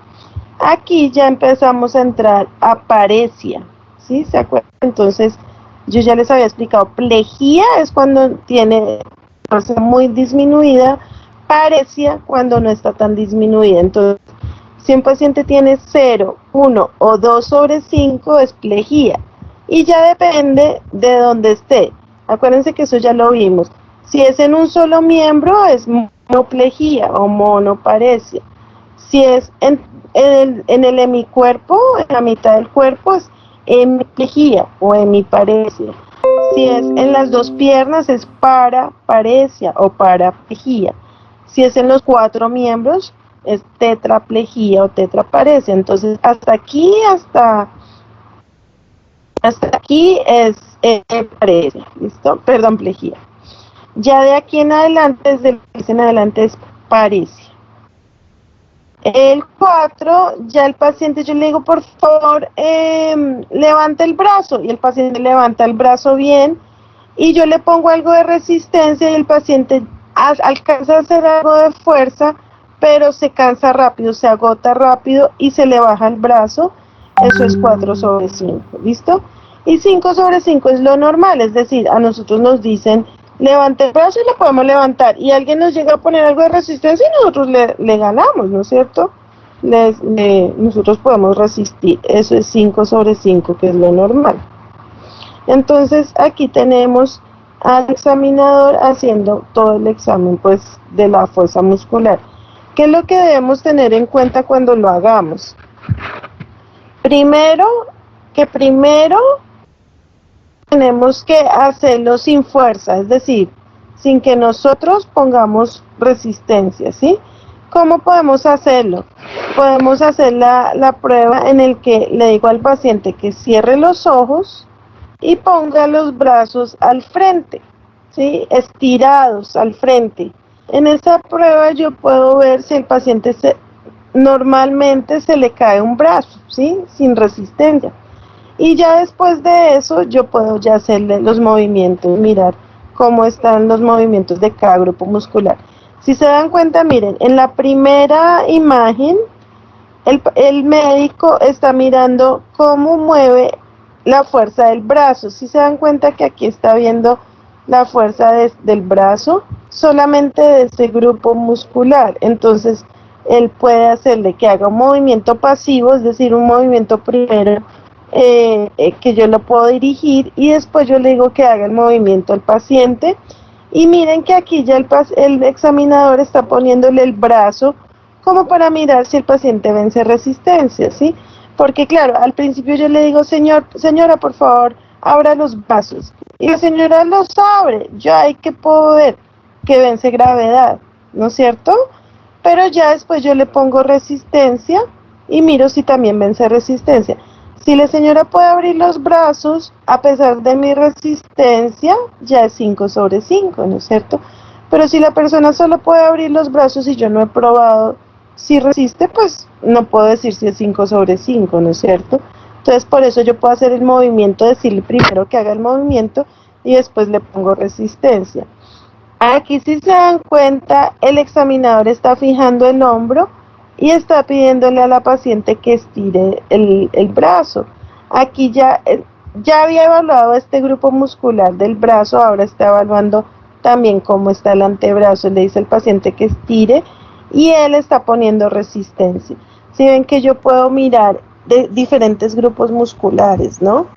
Aquí ya empezamos a entrar a paresia, ¿sí? ¿Se acuerdan? Entonces, yo ya les había explicado, plejía es cuando tiene fuerza muy disminuida, paresia cuando no está tan disminuida. Entonces, si un paciente tiene 0, 1 o 2/5 es plejía, y ya depende de dónde esté. Acuérdense que eso ya lo vimos. Si es en un solo miembro es monoplejía o monoparesia. Si es en el hemicuerpo, en la mitad del cuerpo, es hemiplejía o hemiparesia. Si es en las dos piernas es paraparesia o paraplejía. Si es en los 4 miembros es tetraplejía o tetraparesia. Entonces hasta aquí es paresia, ¿listo? Perdón, plejía. Ya de aquí en adelante, desde el 6 en adelante es paresia. El 4, ya el paciente, yo le digo, por favor, levante el brazo, y el paciente levanta el brazo bien, y yo le pongo algo de resistencia, y el paciente alcanza a hacer algo de fuerza, pero se cansa rápido, se agota rápido, y se le baja el brazo. Eso es 4/5, ¿listo? Y 5/5 es lo normal, es decir, a nosotros nos dicen levante el brazo y lo podemos levantar. Y alguien nos llega a poner algo de resistencia y nosotros le ganamos, ¿no es cierto? Nosotros podemos resistir. Eso es 5 sobre 5, que es lo normal. Entonces aquí tenemos al examinador haciendo todo el examen pues de la fuerza muscular. ¿Qué es lo que debemos tener en cuenta cuando lo hagamos? Primero tenemos que hacerlo sin fuerza, es decir, sin que nosotros pongamos resistencia, ¿sí? ¿Cómo podemos hacerlo? Podemos hacer la prueba en el que le digo al paciente que cierre los ojos y ponga los brazos al frente, ¿sí? Estirados al frente. En esa prueba yo puedo ver si el paciente normalmente se le cae un brazo, ¿sí? Sin resistencia. Y ya después de eso yo puedo ya hacerle los movimientos, mirar cómo están los movimientos de cada grupo muscular. Si se dan cuenta, miren, en la primera imagen el médico está mirando cómo mueve la fuerza del brazo. Si se dan cuenta que aquí está viendo la fuerza del brazo solamente de este grupo muscular. Entonces él puede hacerle que haga un movimiento pasivo, es decir, un movimiento primero que yo lo puedo dirigir y después yo le digo que haga el movimiento al paciente. Y miren que aquí ya el examinador está poniéndole el brazo como para mirar si el paciente vence resistencia, ¿sí? Porque claro, al principio yo le digo, señora, por favor, abra los brazos. Y la señora los abre. Yo hay que puedo ver que vence gravedad, ¿no es cierto? Pero ya después yo le pongo resistencia y miro si también vence resistencia. Si la señora puede abrir los brazos, a pesar de mi resistencia, ya es 5 sobre 5, ¿no es cierto? Pero si la persona solo puede abrir los brazos y yo no he probado si resiste, pues no puedo decir si es 5 sobre 5, ¿no es cierto? Entonces por eso yo puedo hacer el movimiento, decirle primero que haga el movimiento y después le pongo resistencia. Aquí si se dan cuenta, el examinador está fijando el hombro y está pidiéndole a la paciente que estire el brazo. Aquí ya había evaluado este grupo muscular del brazo, ahora está evaluando también cómo está el antebrazo. Le dice al paciente que estire y él está poniendo resistencia. Si ven que yo puedo mirar de diferentes grupos musculares, ¿no?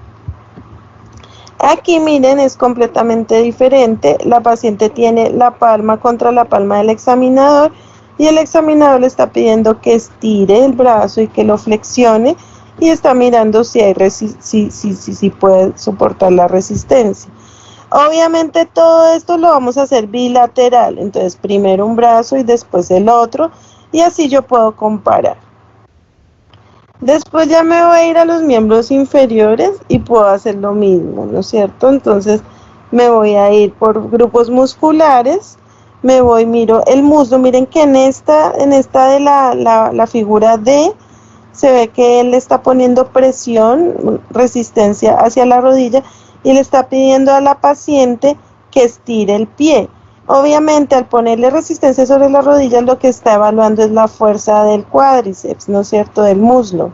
Aquí miren, es completamente diferente. La paciente tiene la palma contra la palma del examinador y el examinador le está pidiendo que estire el brazo y que lo flexione y está mirando si puede soportar la resistencia. Obviamente todo esto lo vamos a hacer bilateral, entonces primero un brazo y después el otro y así yo puedo comparar. Después ya me voy a ir a los miembros inferiores y puedo hacer lo mismo, ¿no es cierto? Entonces me voy a ir por grupos musculares, miro el muslo. Miren que en esta de la figura D se ve que él está poniendo presión, resistencia hacia la rodilla y le está pidiendo a la paciente que estire el pie. Obviamente al ponerle resistencia sobre las rodillas lo que está evaluando es la fuerza del cuádriceps, ¿no es cierto?, del muslo.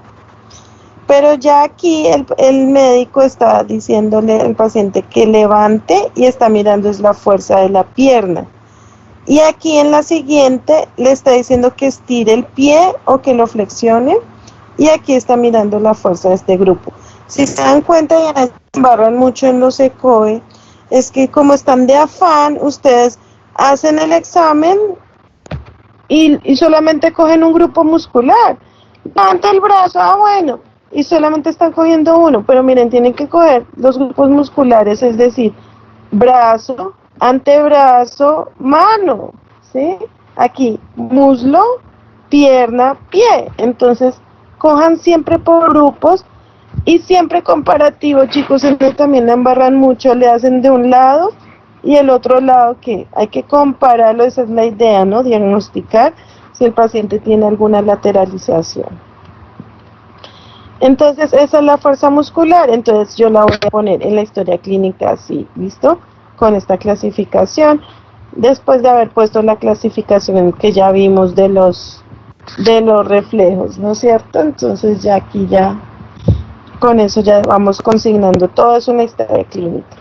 Pero ya aquí el médico está diciéndole al paciente que levante y está mirando es la fuerza de la pierna. Y aquí en la siguiente le está diciendo que estire el pie o que lo flexione y aquí está mirando la fuerza de este grupo. Si se dan cuenta y embarran mucho en los ECOE, es que como están de afán, ustedes hacen el examen y solamente cogen un grupo muscular. Levanta el brazo, bueno, y solamente están cogiendo uno, pero miren, tienen que coger los grupos musculares, es decir, brazo, antebrazo, mano, ¿sí? Aquí, muslo, pierna, pie. Entonces, cojan siempre por grupos y siempre comparativo, chicos. Entonces también la embarran mucho, le hacen de un lado y el otro lado que hay que compararlo. Esa es la idea, ¿no? Diagnosticar si el paciente tiene alguna lateralización. Entonces esa es la fuerza muscular. Entonces yo la voy a poner en la historia clínica así, ¿listo? Con esta clasificación, después de haber puesto la clasificación que ya vimos de los reflejos, ¿no es cierto? Entonces ya aquí ya con eso ya vamos consignando todo, es una historia clínica.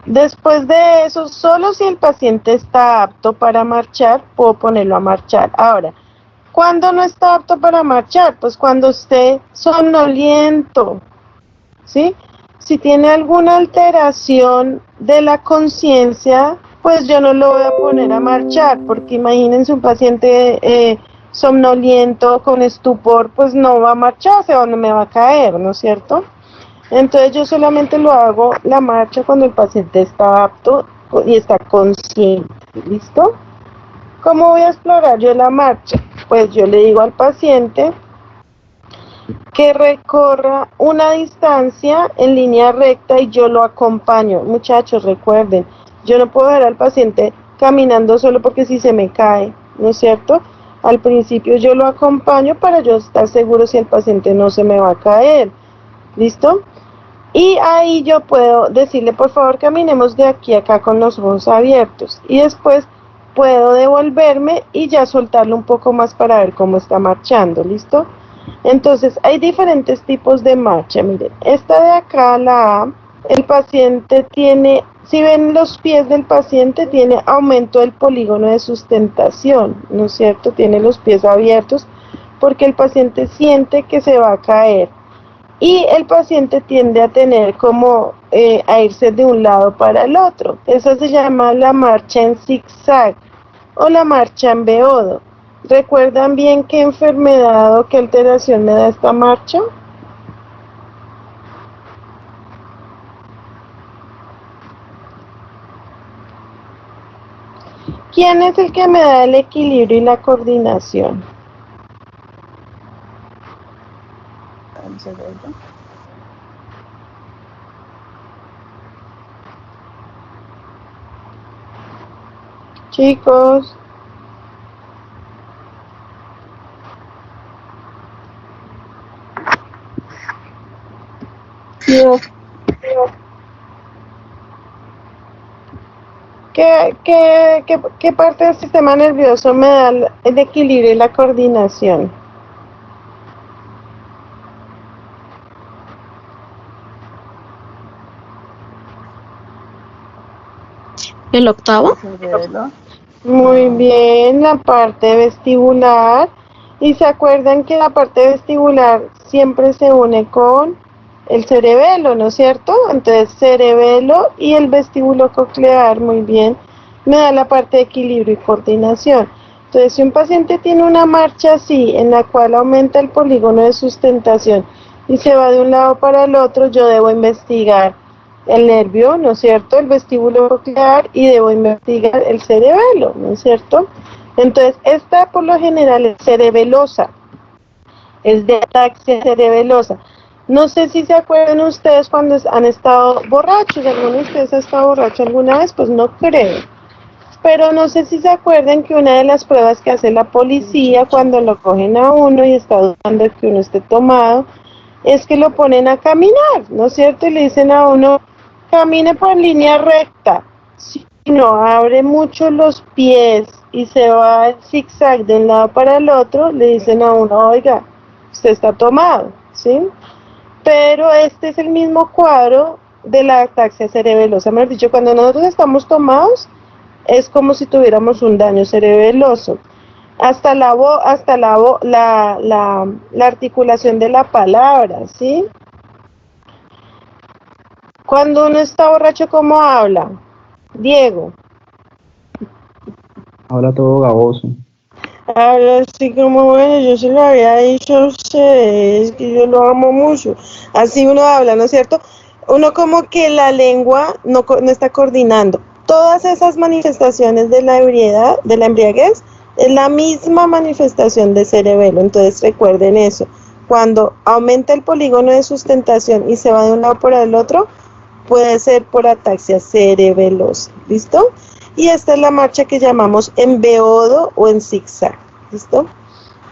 Después de eso, solo si el paciente está apto para marchar, puedo ponerlo a marchar. Ahora, ¿cuándo no está apto para marchar? Pues cuando esté somnoliento, ¿sí? Si tiene alguna alteración de la conciencia, pues yo no lo voy a poner a marchar, porque imagínense un paciente somnoliento, con estupor, pues no va a marchar, se me va a caer, ¿no es cierto? Entonces yo solamente lo hago la marcha cuando el paciente está apto y está consciente, ¿listo? ¿Cómo voy a explorar yo la marcha? Pues yo le digo al paciente que recorra una distancia en línea recta y yo lo acompaño. Muchachos, recuerden, yo no puedo dejar al paciente caminando solo porque si se me cae, ¿no es cierto? Al principio yo lo acompaño para yo estar seguro si el paciente no se me va a caer, ¿listo? Y ahí yo puedo decirle, por favor, caminemos de aquí a acá con los ojos abiertos. Y después puedo devolverme y ya soltarlo un poco más para ver cómo está marchando, ¿listo? Entonces, hay diferentes tipos de marcha. Miren, esta de acá, la A, el paciente tiene, si ven los pies del paciente, tiene aumento del polígono de sustentación, ¿no es cierto? Tiene los pies abiertos porque el paciente siente que se va a caer. Y el paciente tiende a tener como a irse de un lado para el otro. Eso se llama la marcha en zigzag o la marcha en beodo. ¿Recuerdan bien qué enfermedad o qué alteración me da esta marcha? ¿Quién es el que me da el equilibrio y la coordinación? El cerebro. Chicos, Yo, ¿qué parte del sistema nervioso me da el equilibrio y la coordinación? el octavo. El cerebro. Muy bien, la parte vestibular. Y se acuerdan que la parte vestibular siempre se une con el cerebelo, ¿no es cierto? Entonces, cerebelo y el vestíbulo coclear, muy bien, me da la parte de equilibrio y coordinación. Entonces, si un paciente tiene una marcha así, en la cual aumenta el polígono de sustentación y se va de un lado para el otro, yo debo investigar el nervio, ¿no es cierto?, el vestíbulo coclear y debo investigar el cerebelo, ¿no es cierto? Entonces, esta por lo general es cerebelosa, es de ataxia cerebelosa. No sé si se acuerdan ustedes cuando han estado borrachos, ¿alguno de ustedes ha estado borracho alguna vez? Pues no creo. Pero no sé si se acuerdan que una de las pruebas que hace la policía cuando lo cogen a uno y está dudando de que uno esté tomado, es que lo ponen a caminar, ¿no es cierto? Y le dicen a uno, camine por línea recta. Si no abre mucho los pies y se va al zigzag de un lado para el otro, le dicen a uno, oiga, usted está tomado, ¿sí? Pero este es el mismo cuadro de la ataxia cerebelosa. Mejor dicho, cuando nosotros estamos tomados, es como si tuviéramos un daño cerebeloso. Hasta la articulación de la palabra, ¿sí? Cuando uno está borracho, ¿cómo habla? Diego. Habla todo baboso. Habla así como, bueno, yo se lo había dicho a ustedes, que yo lo amo mucho. Así uno habla, ¿no es cierto? Uno como que la lengua no está coordinando. Todas esas manifestaciones de la ebriedad, de la embriaguez, es la misma manifestación de cerebelo. Entonces recuerden eso. Cuando aumenta el polígono de sustentación y se va de un lado por el otro, puede ser por ataxia cerebelosa. ¿Listo? Y esta es la marcha que llamamos en beodo o en zigzag, ¿listo?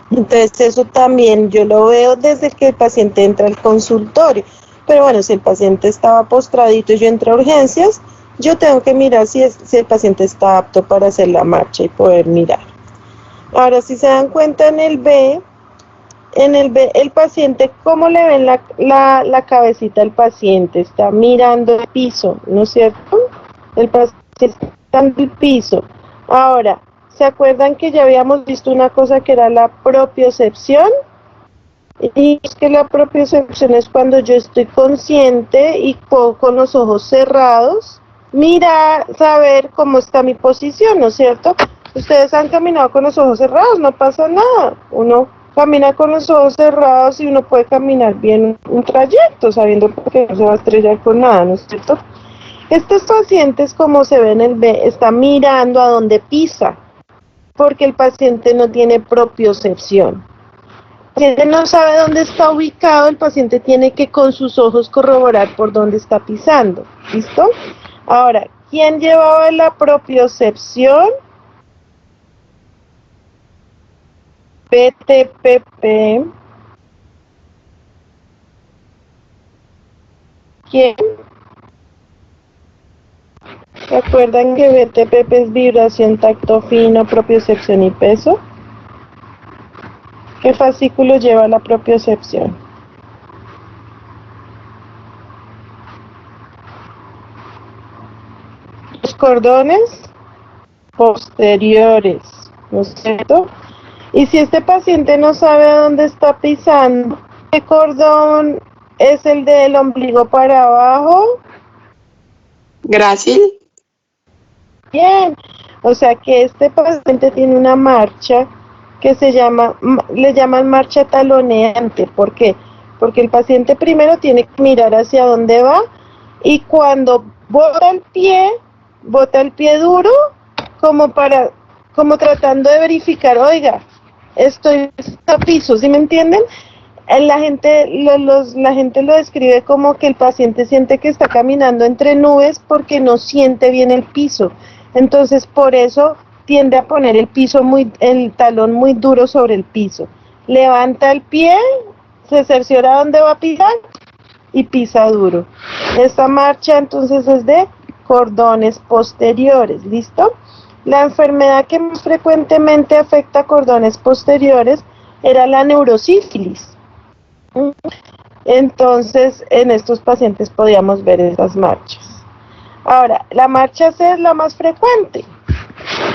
Entonces eso también yo lo veo desde que el paciente entra al consultorio, pero bueno, si el paciente estaba postradito y yo entro a urgencias, yo tengo que mirar si el paciente está apto para hacer la marcha y poder mirar. Ahora, si se dan cuenta en el B, En el B, el paciente, ¿cómo le ven la cabecita al paciente? Está mirando el piso, ¿no es cierto? El paciente está en el piso. Ahora, ¿se acuerdan que ya habíamos visto una cosa que era la propiocepción? Y es que la propiocepción es cuando yo estoy consciente y puedo con los ojos cerrados mirar, saber cómo está mi posición, ¿no es cierto? Ustedes han caminado con los ojos cerrados, no pasa nada. Uno camina con los ojos cerrados y uno puede caminar bien un trayecto sabiendo que no se va a estrellar con nada, ¿no es cierto? Estos pacientes, como se ve en el B, están mirando a dónde pisa, porque el paciente no tiene propiocepción. El paciente no sabe dónde está ubicado, el paciente tiene que con sus ojos corroborar por dónde está pisando. ¿Listo? Ahora, ¿quién llevaba la propiocepción? BTPP. ¿Quién? ¿Se acuerdan que BTPP es vibración, tacto fino, propiocepción y peso? ¿Qué fascículo lleva la propiocepción? Los cordones posteriores, ¿no es cierto? Y si este paciente no sabe dónde está pisando, ¿qué cordón es el del ombligo para abajo? Grácil. Bien, o sea que este paciente tiene una marcha que se llama, le llaman marcha taloneante. ¿Por qué? Porque el paciente primero tiene que mirar hacia dónde va y cuando bota el pie duro, como tratando de verificar, oiga, estoy a piso, ¿sí me entienden? La gente lo describe como que el paciente siente que está caminando entre nubes porque no siente bien el piso. Entonces, por eso tiende a poner el talón muy duro sobre el piso. Levanta el pie, se cerciora dónde va a pisar y pisa duro. Esta marcha entonces es de cordones posteriores, ¿listo? La enfermedad que más frecuentemente afecta a cordones posteriores era la neurosífilis. Entonces, en estos pacientes podíamos ver esas marchas. Ahora, la marcha C es la más frecuente.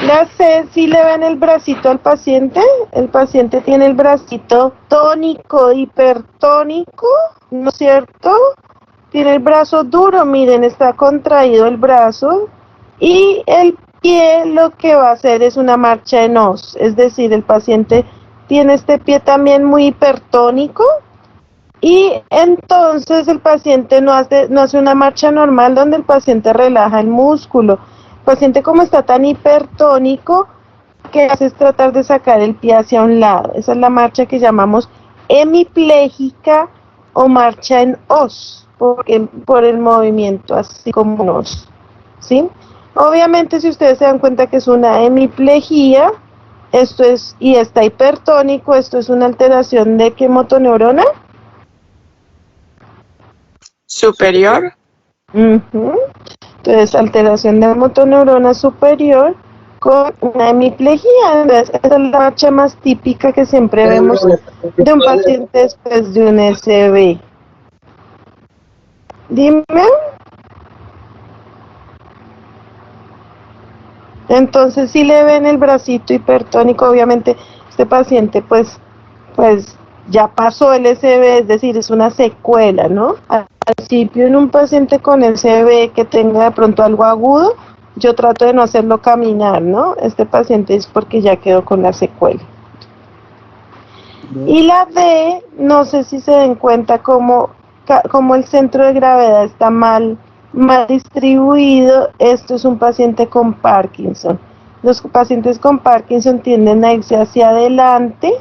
La C, si le ven el bracito al paciente, el paciente tiene el bracito tónico, hipertónico, ¿no es cierto? Tiene el brazo duro, miren, está contraído el brazo y el pie lo que va a hacer es una marcha en os, es decir, el paciente tiene este pie también muy hipertónico y entonces el paciente no hace una marcha normal donde el paciente relaja el músculo. El paciente como está tan hipertónico, que hace es tratar de sacar el pie hacia un lado. Esa es la marcha que llamamos hemipléjica o marcha en os, por el movimiento así como en os, ¿sí? Obviamente si ustedes se dan cuenta que es una hemiplejía, y está hipertónico, esto es una alteración de ¿qué motoneurona? Superior. Entonces, alteración de motoneurona superior con una hemiplejía. Entonces, esa es la marcha más típica que siempre vemos de un paciente después de un SB. Dime. Entonces, si le ven el bracito hipertónico, obviamente este paciente pues ya pasó el SB, es decir, es una secuela, ¿no? Al principio en un paciente con SB que tenga de pronto algo agudo, yo trato de no hacerlo caminar, ¿no? Este paciente es porque ya quedó con la secuela. Y la D, no sé si se den cuenta como el centro de gravedad está mal distribuido. Esto es un paciente con Parkinson. Los pacientes con Parkinson tienden a irse hacia adelante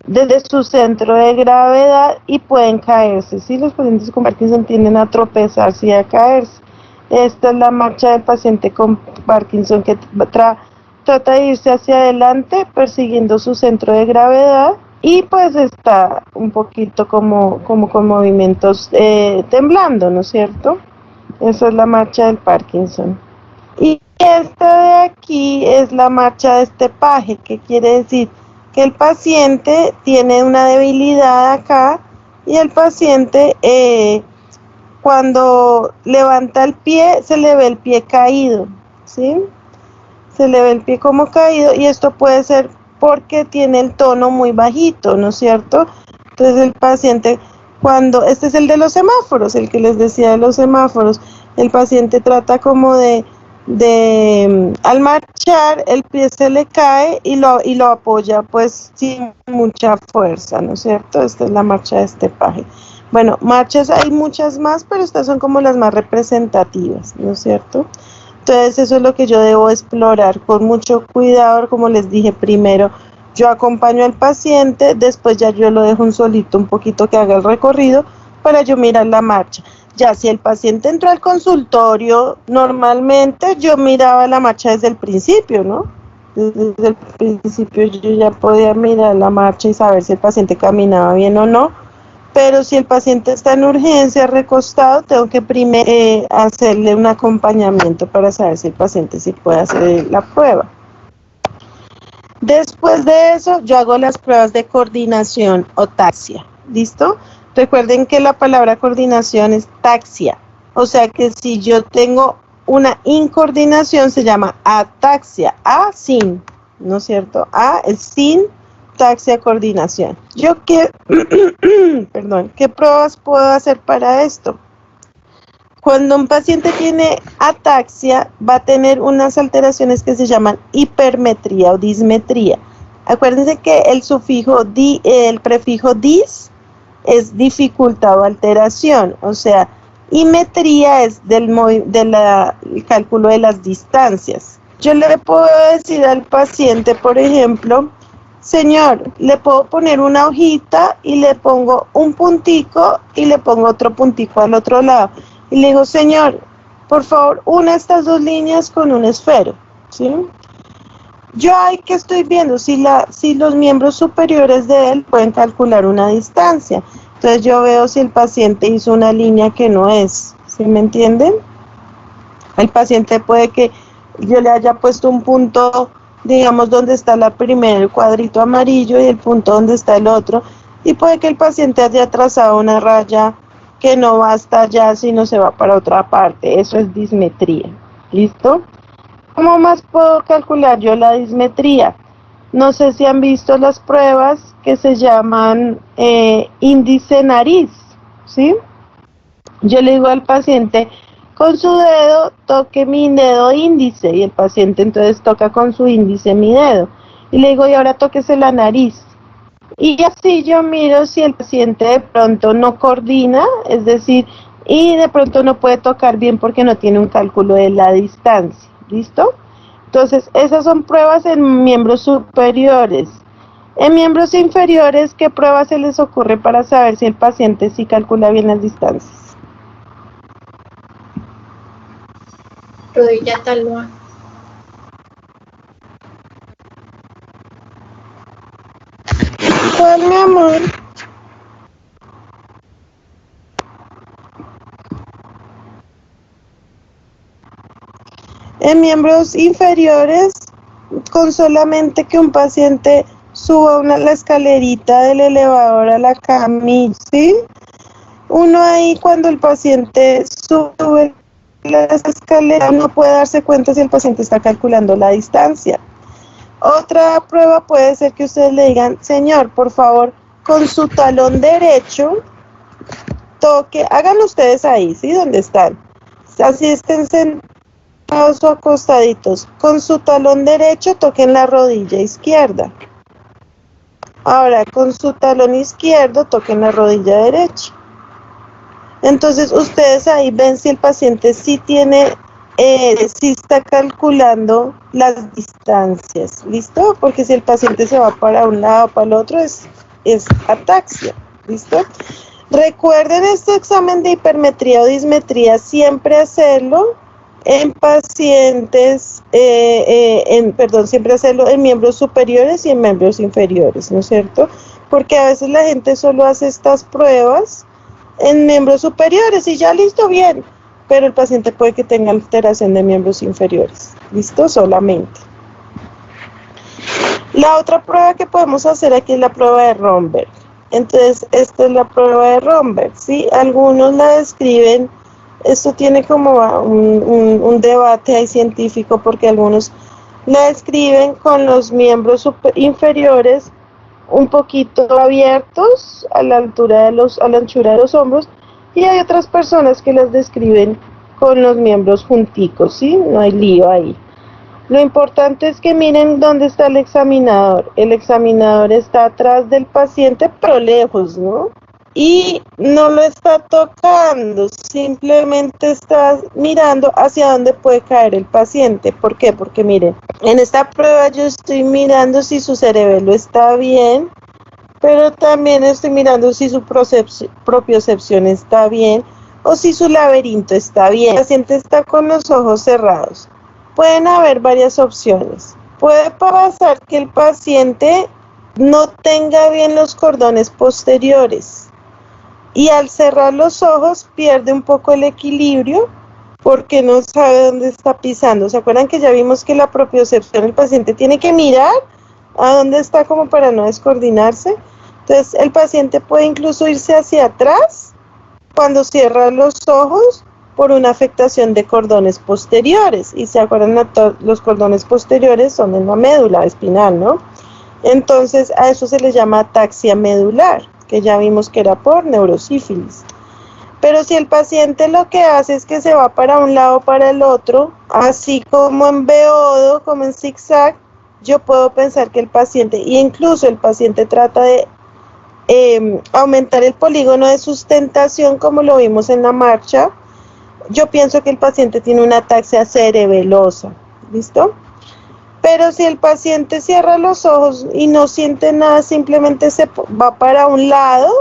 desde su centro de gravedad y pueden caerse. ¿Sí? Los pacientes con Parkinson tienden a tropezarse y a caerse. Esta es la marcha del paciente con Parkinson que trata de irse hacia adelante persiguiendo su centro de gravedad y pues está un poquito como con movimientos temblando, ¿no es cierto? Esa es la marcha del Parkinson. Y esta de aquí es la marcha de este paje, que quiere decir que el paciente tiene una debilidad acá y el paciente cuando levanta el pie se le ve el pie caído, ¿sí? Se le ve el pie como caído y esto puede ser porque tiene el tono muy bajito, ¿no es cierto? Entonces el paciente, este es el de los semáforos, el que les decía de los semáforos, el paciente trata como al marchar el pie se le cae y lo apoya pues sin mucha fuerza, ¿no es cierto? Esta es la marcha de este paje. Bueno, marchas hay muchas más, pero estas son como las más representativas, ¿no es cierto? Entonces eso es lo que yo debo explorar con mucho cuidado, como les dije primero, yo acompaño al paciente, después ya yo lo dejo un solito un poquito que haga el recorrido para yo mirar la marcha. Ya si el paciente entró al consultorio, normalmente yo miraba la marcha desde el principio, ¿no? Desde el principio yo ya podía mirar la marcha y saber si el paciente caminaba bien o no. Pero si el paciente está en urgencia, recostado, tengo que primero hacerle un acompañamiento para saber si el paciente sí puede hacer la prueba. Después de eso, yo hago las pruebas de coordinación o taxia. ¿Listo? Recuerden que la palabra coordinación es taxia. O sea que si yo tengo una incoordinación, se llama ataxia. A sin, ¿no es cierto? A es sin, taxia, coordinación. ¿Qué pruebas puedo hacer para esto? Cuando un paciente tiene ataxia, va a tener unas alteraciones que se llaman hipermetría o dismetría. Acuérdense que el prefijo dis es dificultad o alteración, o sea, y metría es del cálculo de las distancias. Yo le puedo decir al paciente, por ejemplo, señor, le puedo poner una hojita y le pongo un puntico y le pongo otro puntico al otro lado. Y le digo, señor, por favor, una estas dos líneas con un esfero, ¿sí? Yo ahí que estoy viendo si los miembros superiores de él pueden calcular una distancia. Entonces yo veo si el paciente hizo una línea que no es, ¿sí me entienden? El paciente puede que yo le haya puesto un punto, digamos, donde está el cuadrito amarillo y el punto donde está el otro, y puede que el paciente haya trazado una raya que no va hasta allá, sino se va para otra parte. Eso es dismetría. ¿Listo? ¿Cómo más puedo calcular yo la dismetría? No sé si han visto las pruebas que se llaman índice nariz, ¿sí? Yo le digo al paciente, con su dedo toque mi dedo índice, y el paciente entonces toca con su índice mi dedo. Y le digo, y ahora tóquese la nariz. Y así yo miro si el paciente de pronto no coordina, es decir, y de pronto no puede tocar bien porque no tiene un cálculo de la distancia. ¿Listo? Entonces, esas son pruebas en miembros superiores. En miembros inferiores, ¿qué pruebas se les ocurre para saber si el paciente sí calcula bien las distancias? Rodilla talón. ¿Cuál, mi amor? En miembros inferiores, con solamente que un paciente suba la escalerita del elevador a la camilla, ¿sí? Uno ahí cuando el paciente sube las escaleras no puede darse cuenta si el paciente está calculando la distancia. Otra prueba puede ser que ustedes le digan, señor, por favor, con su talón derecho, toque, háganlo ustedes ahí, ¿sí? ¿Dónde están? Así estén sentados o acostaditos. Con su talón derecho, toquen la rodilla izquierda. Ahora, con su talón izquierdo, toquen la rodilla derecha. Entonces, ustedes ahí ven si el paciente sí está calculando las distancias, ¿listo? Porque si el paciente se va para un lado o para el otro, es ataxia, ¿listo? Recuerden este examen de hipermetría o dismetría, siempre hacerlo en pacientes, siempre hacerlo en miembros superiores y en miembros inferiores, ¿no es cierto? Porque a veces la gente solo hace estas pruebas en miembros superiores y ya listo, bien, pero el paciente puede que tenga alteración de miembros inferiores, listo, solamente. La otra prueba que podemos hacer aquí es la prueba de Romberg. Entonces, esta es la prueba de Romberg, ¿sí? Algunos la describen, esto tiene como un debate ahí científico, porque algunos la describen con los miembros inferiores un poquito abiertos a la altura a la anchura de los hombros, y hay otras personas que las describen con los miembros junticos, ¿sí? No hay lío ahí. Lo importante es que miren dónde está el examinador. El examinador está atrás del paciente, pero lejos, ¿no? Y no lo está tocando, simplemente está mirando hacia dónde puede caer el paciente. ¿Por qué? Porque miren, en esta prueba yo estoy mirando si su cerebelo está bien, pero también estoy mirando si su propiocepción está bien o si su laberinto está bien. El paciente está con los ojos cerrados. Pueden haber varias opciones. Puede pasar que el paciente no tenga bien los cordones posteriores y al cerrar los ojos pierde un poco el equilibrio porque no sabe dónde está pisando. ¿Se acuerdan que ya vimos que la propiocepción, el paciente tiene que mirar a dónde está como para no descoordinarse? Entonces el paciente puede incluso irse hacia atrás cuando cierra los ojos por una afectación de cordones posteriores. Y se acuerdan, los cordones posteriores son en la médula espinal, ¿no? Entonces a eso se le llama ataxia medular, que ya vimos que era por neurosífilis. Pero si el paciente lo que hace es que se va para un lado o para el otro, así como en beodo, como en zigzag, yo puedo pensar que el paciente, e incluso el paciente trata de aumentar el polígono de sustentación, como lo vimos en la marcha, yo pienso que el paciente tiene una ataxia cerebelosa, ¿listo? Pero si el paciente cierra los ojos y no siente nada, simplemente se va para un lado,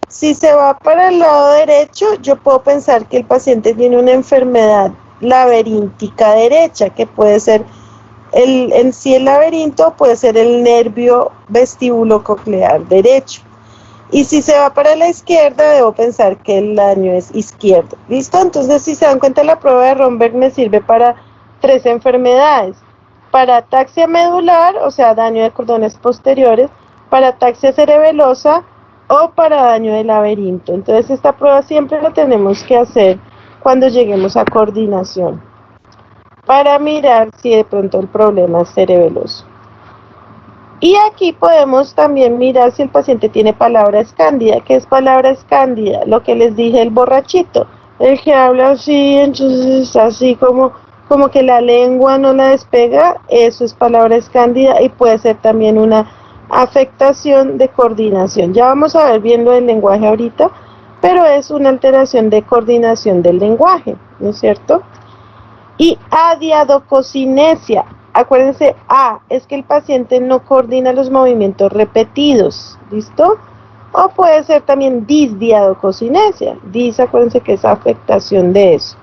si se va para el lado derecho, yo puedo pensar que el paciente tiene una enfermedad laberíntica derecha, que puede ser en sí el laberinto, puede ser el nervio vestíbulo-coclear derecho. Y si se va para la izquierda, debo pensar que el daño es izquierdo. ¿Listo? Entonces, si se dan cuenta, la prueba de Romberg me sirve para 3 enfermedades. Para ataxia medular, o sea, daño de cordones posteriores, para ataxia cerebelosa o para daño de laberinto. Entonces, esta prueba siempre la tenemos que hacer cuando lleguemos a coordinación, para mirar si de pronto el problema es cerebeloso. Y aquí podemos también mirar si el paciente tiene palabra escándida. ¿Qué es palabra escándida? Lo que les dije, el borrachito, el que habla así, entonces así como que la lengua no la despega, eso es palabra escándida, y puede ser también una afectación de coordinación. Ya vamos a ver bien lo del lenguaje ahorita, pero es una alteración de coordinación del lenguaje, ¿no es cierto? Y adiadococinesia. Acuérdense, es que el paciente no coordina los movimientos repetidos, ¿listo? O puede ser también disdiadococinesia. Acuérdense que es afectación de eso.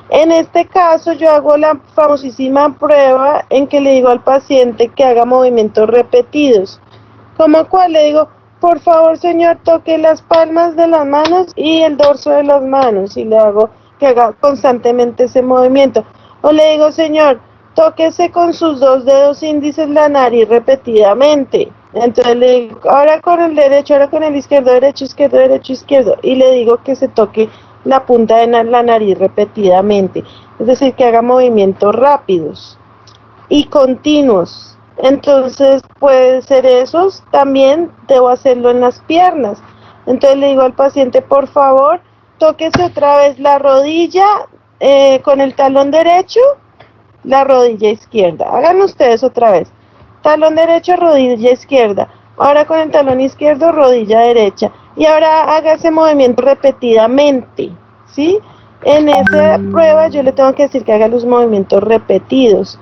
En este caso yo hago la famosísima prueba en que le digo al paciente que haga movimientos repetidos. ¿Como cuál? Le digo, por favor señor, toque las palmas de las manos y el dorso de las manos, y le hago que haga constantemente ese movimiento. O le digo, señor, tóquese con sus 2 dedos índices la nariz repetidamente. Entonces le digo, ahora con el derecho, ahora con el izquierdo, derecho, izquierdo, derecho, izquierdo. Y le digo que se toque la punta de la nariz repetidamente. Es decir, que haga movimientos rápidos y continuos. Entonces puede ser esos. También debo hacerlo en las piernas. Entonces le digo al paciente, por favor, tóquese otra vez la rodilla con el talón derecho, la rodilla izquierda. Hagan ustedes otra vez. Talón derecho, rodilla izquierda. Ahora con el talón izquierdo, rodilla derecha. Y ahora haga ese movimiento repetidamente, ¿sí? En esa prueba yo le tengo que decir que haga los movimientos repetidos.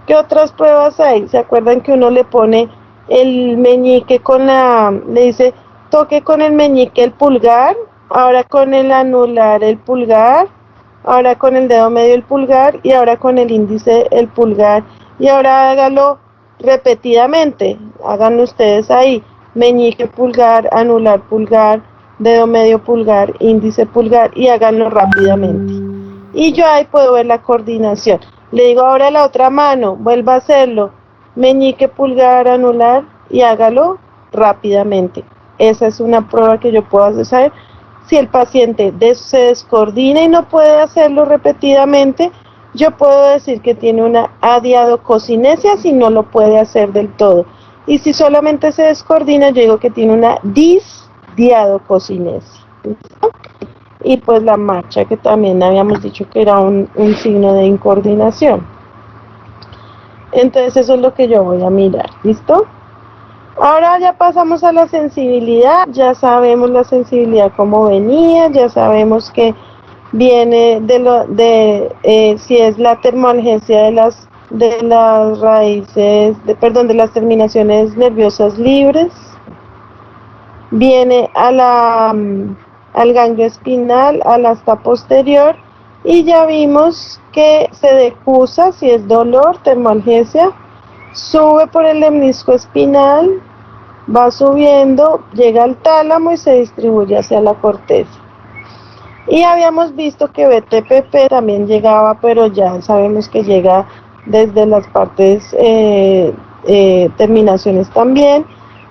¿Qué otras pruebas hay? ¿Se acuerdan que uno le pone el meñique le dice, toque con el meñique el pulgar, ahora con el anular el pulgar, ahora con el dedo medio el pulgar, y ahora con el índice el pulgar, y ahora hágalo repetidamente, háganlo ustedes ahí, meñique pulgar, anular pulgar, dedo medio pulgar, índice pulgar, y háganlo rápidamente. Y yo ahí puedo ver la coordinación. Le digo ahora la otra mano, vuelva a hacerlo, meñique, pulgar, anular y hágalo rápidamente. Esa es una prueba que yo puedo hacer. ¿Sabe? Si el paciente se descoordina y no puede hacerlo repetidamente, yo puedo decir que tiene una adiadococinesia si no lo puede hacer del todo. Y si solamente se descoordina, yo digo que tiene una disdiadococinesia. ¿Listo? Y pues la marcha, que también habíamos dicho que era un signo de incoordinación. Entonces eso es lo que yo voy a mirar. ¿Listo? Ahora ya pasamos a la sensibilidad. Ya sabemos la sensibilidad cómo venía. Ya sabemos que viene si es la termoalgesia de las raíces, de las terminaciones nerviosas libres. Viene al ganglio espinal, al asta posterior, y ya vimos que se decusa si es dolor, termoalgesia, sube por el lemnisco espinal, va subiendo, llega al tálamo y se distribuye hacia la corteza. Y habíamos visto que BTPP también llegaba, pero ya sabemos que llega desde las partes, terminaciones también,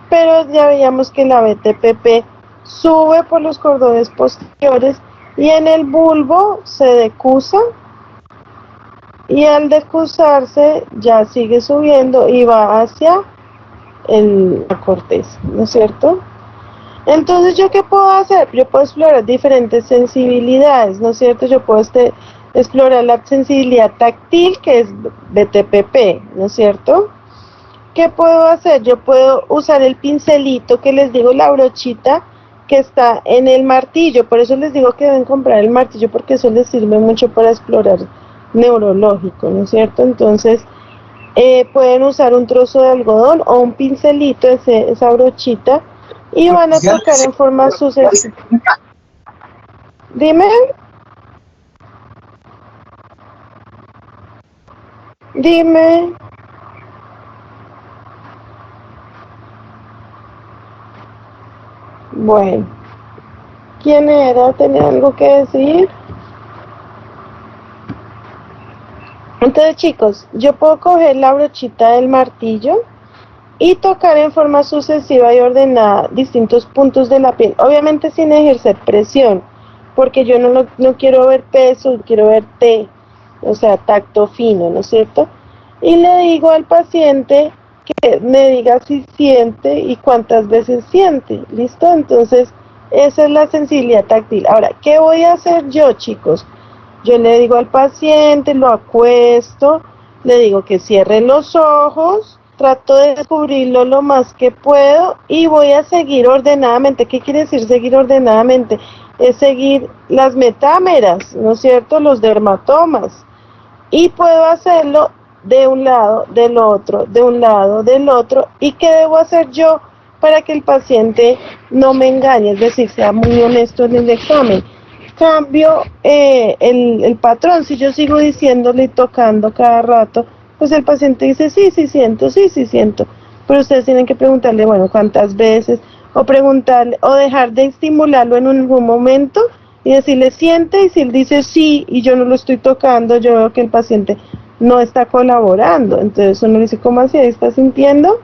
pero ya veíamos que la BTPP sube por los cordones posteriores y en el bulbo se decusa, y al decusarse ya sigue subiendo y va hacia la corteza, ¿no es cierto? Entonces, ¿yo qué puedo hacer? Yo puedo explorar diferentes sensibilidades, ¿no es cierto? Yo puedo explorar la sensibilidad táctil, que es BTPP, ¿no es cierto? ¿Qué puedo hacer? Yo puedo usar el pincelito que les digo, la brochita que está en el martillo. Por eso les digo que deben comprar el martillo, porque eso les sirve mucho para explorar neurológico, ¿no es cierto? Entonces, pueden usar un trozo de algodón o un pincelito, esa brochita, y van a tocar en forma sucesiva. Dime. Bueno, ¿quién era? ¿Tenía algo que decir? Entonces, chicos, yo puedo coger la brochita del martillo y tocar en forma sucesiva y ordenada distintos puntos de la piel, obviamente sin ejercer presión, porque yo no quiero ver peso, quiero ver o sea, tacto fino, ¿no es cierto? Y le digo al paciente que me diga si siente y cuántas veces siente, ¿listo? Entonces, esa es la sensibilidad táctil. Ahora, ¿qué voy a hacer yo, chicos? Yo le digo al paciente, lo acuesto, le digo que cierre los ojos, trato de descubrirlo lo más que puedo y voy a seguir ordenadamente. ¿Qué quiere decir seguir ordenadamente? Es seguir las metámeras, ¿no es cierto? Los dermatomas. Y puedo hacerlo de un lado, del otro, de un lado, del otro. ¿Y qué debo hacer yo para que el paciente no me engañe? Es decir, sea muy honesto en el examen. Cambio el patrón. Si yo sigo diciéndole y tocando cada rato, pues el paciente dice, sí siento, sí siento. Pero ustedes tienen que preguntarle, bueno, cuántas veces, o preguntarle, o dejar de estimularlo en algún momento y decirle, siente, y si él dice sí, y yo no lo estoy tocando, yo veo que el paciente no está colaborando. Entonces uno le dice, ¿cómo así? ¿Está sintiendo?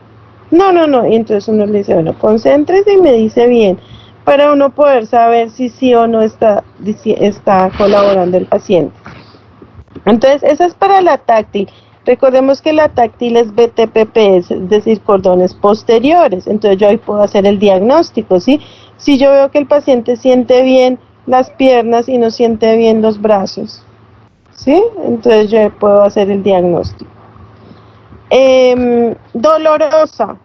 No. Y entonces uno le dice, bueno, concéntrese y me dice bien, para uno poder saber si sí o no está colaborando el paciente. Entonces, esa es para la táctil. Recordemos que la táctil es BTPP, es decir, cordones posteriores. Entonces, yo ahí puedo hacer el diagnóstico, ¿sí? Si yo veo que el paciente siente bien las piernas y no siente bien los brazos, ¿sí? Entonces, yo puedo hacer el diagnóstico. Dolorosa.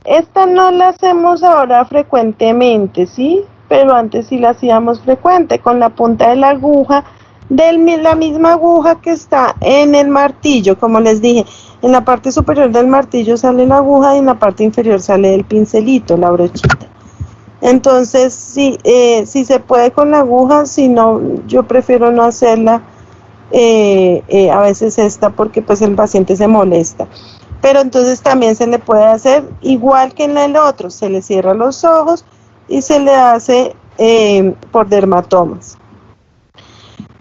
Esta no la hacemos ahora frecuentemente, ¿sí? Pero antes sí la hacíamos frecuente, con la punta de la aguja, la misma aguja que está en el martillo, como les dije. En la parte superior del martillo sale la aguja y en la parte inferior sale el pincelito, la brochita. Entonces, si se puede con la aguja, si no, yo prefiero no hacerla, a veces esta, porque pues el paciente se molesta. Pero entonces también se le puede hacer igual que en el otro, se le cierra los ojos y se le hace por dermatomas.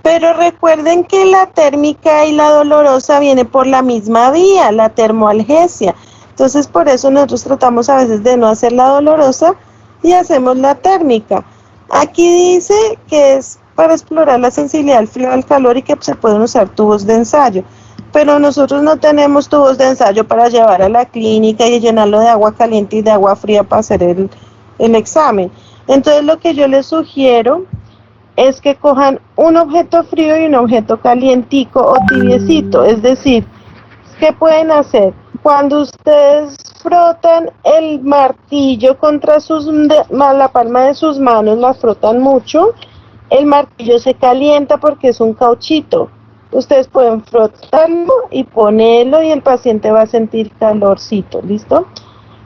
Pero recuerden que la térmica y la dolorosa viene por la misma vía, la termoalgesia. Entonces, por eso nosotros tratamos a veces de no hacer la dolorosa y hacemos la térmica. Aquí dice que es para explorar la sensibilidad al frío y al calor y que se pueden usar tubos de ensayo. Pero nosotros no tenemos tubos de ensayo para llevar a la clínica y llenarlo de agua caliente y de agua fría para hacer el examen. Entonces, lo que yo les sugiero es que cojan un objeto frío y un objeto calientico o tibiecito. Es decir, ¿qué pueden hacer? Cuando ustedes frotan el martillo contra la palma de sus manos, la frotan mucho, el martillo se calienta porque es un cauchito. Ustedes pueden frotarlo y ponerlo y el paciente va a sentir calorcito, ¿listo?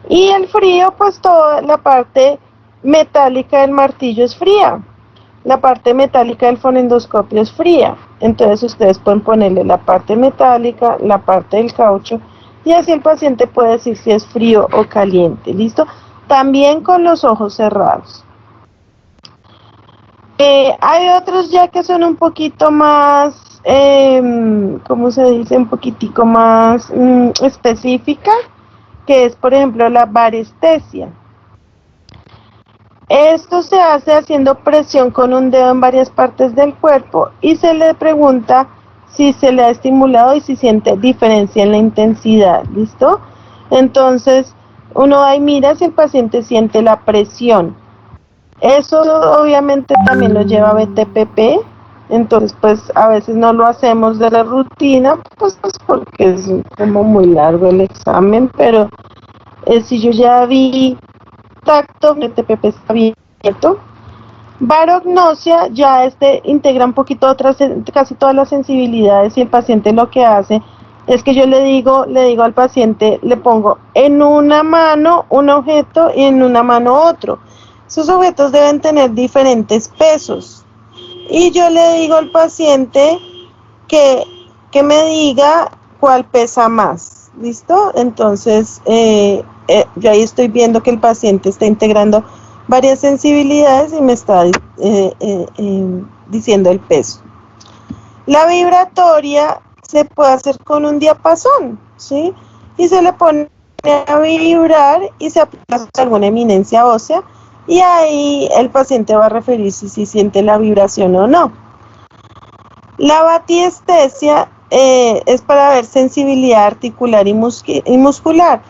Y el frío, pues toda la parte metálica del martillo es fría. La parte metálica del fonendoscopio es fría, entonces ustedes pueden ponerle la parte metálica, la parte del caucho, y así el paciente puede decir si es frío o caliente, ¿listo? También con los ojos cerrados. Hay otros ya que son un poquito más, ¿cómo se dice? Un poquitico más específica, que es por ejemplo la varestesia. Esto se hace haciendo presión con un dedo en varias partes del cuerpo y se le pregunta si se le ha estimulado y si siente diferencia en la intensidad, ¿listo? Entonces, uno ahí mira si el paciente siente la presión. Eso obviamente también lo lleva a BTPP, entonces pues a veces no lo hacemos de la rutina, pues porque es como muy largo el examen, pero si yo ya vi tacto, BTPP está abierto. Barognosia ya integra un poquito casi todas las sensibilidades y el paciente lo que hace es que yo le digo al paciente, le pongo en una mano un objeto y en una mano otro. Esos objetos deben tener diferentes pesos y yo le digo al paciente que me diga cuál pesa más, ¿listo? Entonces yo ahí estoy viendo que el paciente está integrando varias sensibilidades y me está diciendo el peso. La vibratoria se puede hacer con un diapasón, ¿sí? Y se le pone a vibrar y se aplica alguna eminencia ósea y ahí el paciente va a referir si siente la vibración o no. La batiestesia es para ver sensibilidad articular y muscular.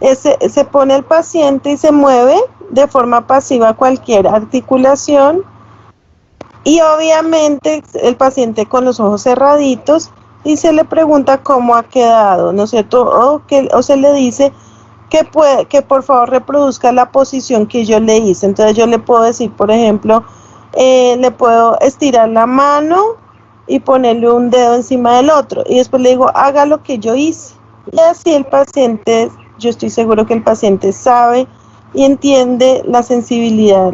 Se pone el paciente y se mueve de forma pasiva cualquier articulación y obviamente el paciente con los ojos cerraditos y se le pregunta cómo ha quedado, ¿no es cierto? O se le dice que por favor reproduzca la posición que yo le hice. Entonces yo le puedo decir, por ejemplo, le puedo estirar la mano y ponerle un dedo encima del otro y después le digo, haga lo que yo hice. Y así el paciente, yo estoy seguro que el paciente sabe y entiende la sensibilidad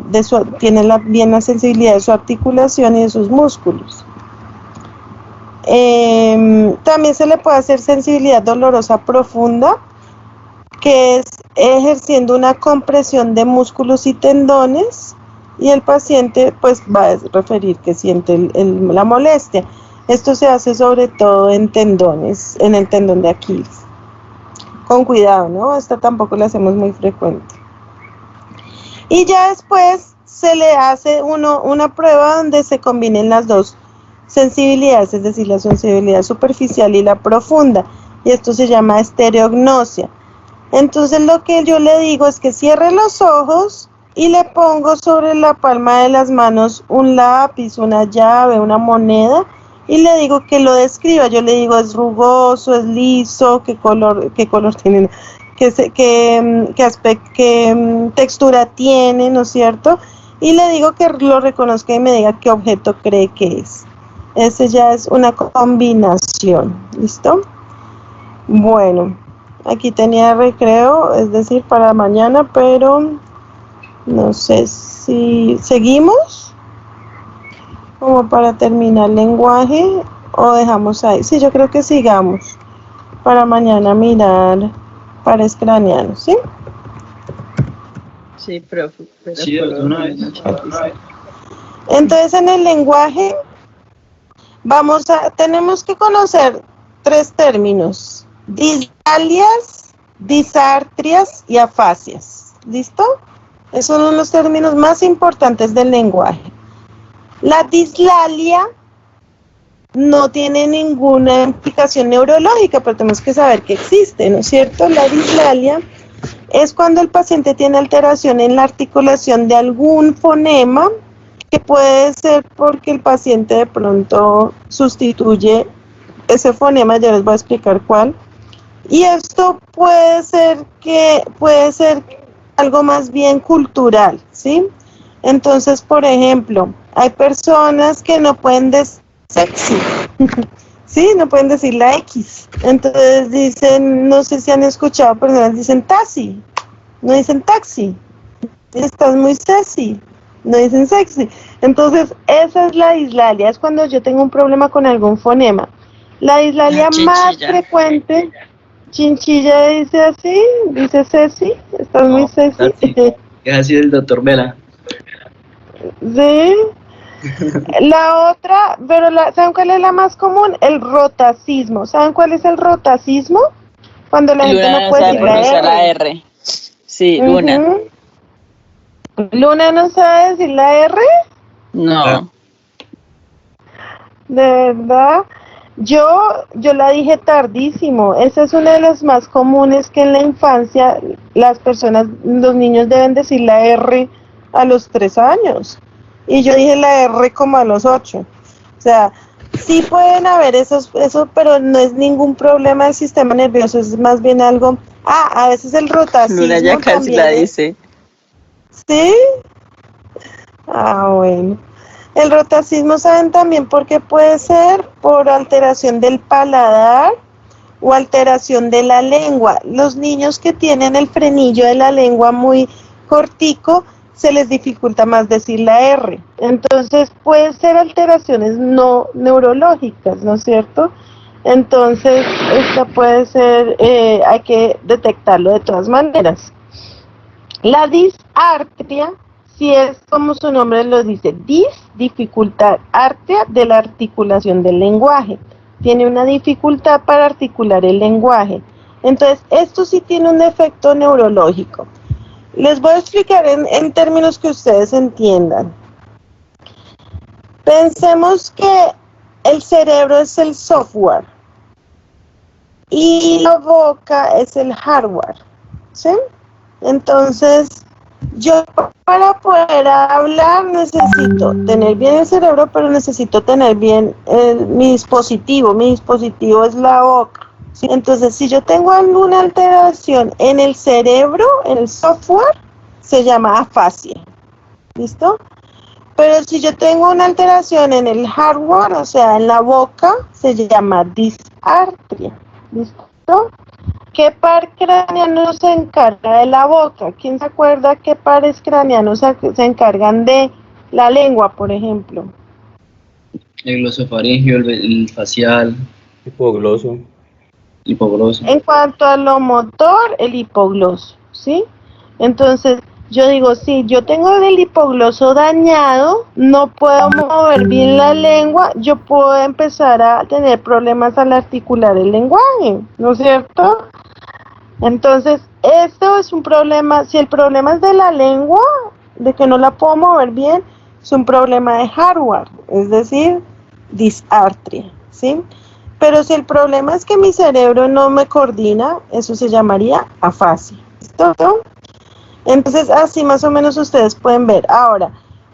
tiene bien la sensibilidad de su articulación y de sus músculos. También se le puede hacer sensibilidad dolorosa profunda, que es ejerciendo una compresión de músculos y tendones y el paciente pues va a referir que siente la molestia. Esto se hace sobre todo en tendones, en el tendón de Aquiles. Con cuidado, ¿no? Esta tampoco la hacemos muy frecuente. Y ya después se le hace una prueba donde se combinen las dos sensibilidades, es decir, la sensibilidad superficial y la profunda. Y esto se llama estereognosia. Entonces lo que yo le digo es que cierre los ojos y le pongo sobre la palma de las manos un lápiz, una llave, una moneda y le digo que lo describa. Yo le digo es rugoso, es liso, qué color tiene, qué textura tiene, ¿no es cierto? Y le digo que lo reconozca y me diga qué objeto cree que es. Ese ya es una combinación, ¿listo? Bueno, aquí tenía recreo, es decir, para mañana, pero no sé si seguimos como para terminar lenguaje o dejamos ahí. Sí, yo creo que sigamos para mañana mirar pares craneanos, ¿sí? Sí, profe. Sí, de una vez. Entonces en el lenguaje Tenemos que conocer 3 términos: dislalias, disartrias y afasias. ¿Listo? Esos son los términos más importantes del lenguaje. La dislalia no tiene ninguna implicación neurológica, pero tenemos que saber que existe, ¿no es cierto? La dislalia es cuando el paciente tiene alteración en la articulación de algún fonema, que puede ser porque el paciente de pronto sustituye ese fonema, ya les voy a explicar cuál. Y esto puede ser algo más bien cultural, ¿sí? Entonces, por ejemplo, hay personas que no pueden decir sexy, ¿sí? No pueden decir la X. Entonces dicen, no sé si han escuchado, personas dicen taxi, no dicen taxi. Estás muy sexy, no dicen sexy. Entonces, esa es la dislalia, es cuando yo tengo un problema con algún fonema. La dislalia más frecuente, chinchilla dice así, dice sexy, estás muy sexy. Es así el doctor Vela. Sí. La otra, pero ¿saben cuál es la más común? El rotacismo. ¿Saben cuál es el rotacismo? Cuando la gente no puede decir la R. Sí, Luna. ¿Luna no sabe decir la R? No. De verdad. Yo la dije tardísimo. Esa es una de las más comunes, que en la infancia los niños deben decir la R a los 3 años. Y yo dije la R como a los 8. O sea, sí pueden haber eso, pero no es ningún problema del sistema nervioso, es más bien algo... a veces el rotacismo Luna ya casi también la dice. ¿Sí? Bueno. El rotacismo, ¿saben también por qué puede ser? Por alteración del paladar o alteración de la lengua. Los niños que tienen el frenillo de la lengua muy cortico, se les dificulta más decir la R. Entonces, puede ser alteraciones no neurológicas, ¿no es cierto? Entonces, esta puede ser, hay que detectarlo de todas maneras. La disartria, si es como su nombre lo dice, dificultad, artria de la articulación del lenguaje. Tiene una dificultad para articular el lenguaje. Entonces, esto sí tiene un efecto neurológico. Les voy a explicar en términos que ustedes entiendan. Pensemos que el cerebro es el software y la boca es el hardware, ¿sí? Entonces, yo para poder hablar necesito tener bien el cerebro, pero necesito tener bien mi dispositivo. Mi dispositivo es la boca. ¿Sí? Entonces, si yo tengo alguna alteración en el cerebro, en el software, se llama afasia. ¿Listo? Pero si yo tengo una alteración en el hardware, o sea, en la boca, se llama disartria. ¿Listo? ¿Qué par craneano se encarga de la boca? ¿Quién se acuerda qué pares craneanos se encargan de la lengua, por ejemplo? El glosofaringio, el facial, Hipogloso. hipogloso. En cuanto a lo motor, el hipogloso, ¿sí? Entonces, yo digo, si yo tengo el hipogloso dañado, no puedo mover bien la lengua, yo puedo empezar a tener problemas al articular el lenguaje, ¿no es cierto? Entonces, esto es un problema, si el problema es de la lengua, de que no la puedo mover bien, es un problema de hardware, es decir, disartria, ¿sí? Pero si el problema es que mi cerebro no me coordina, eso se llamaría afasia, ¿listo? Entonces, así más o menos ustedes pueden ver. Ahora,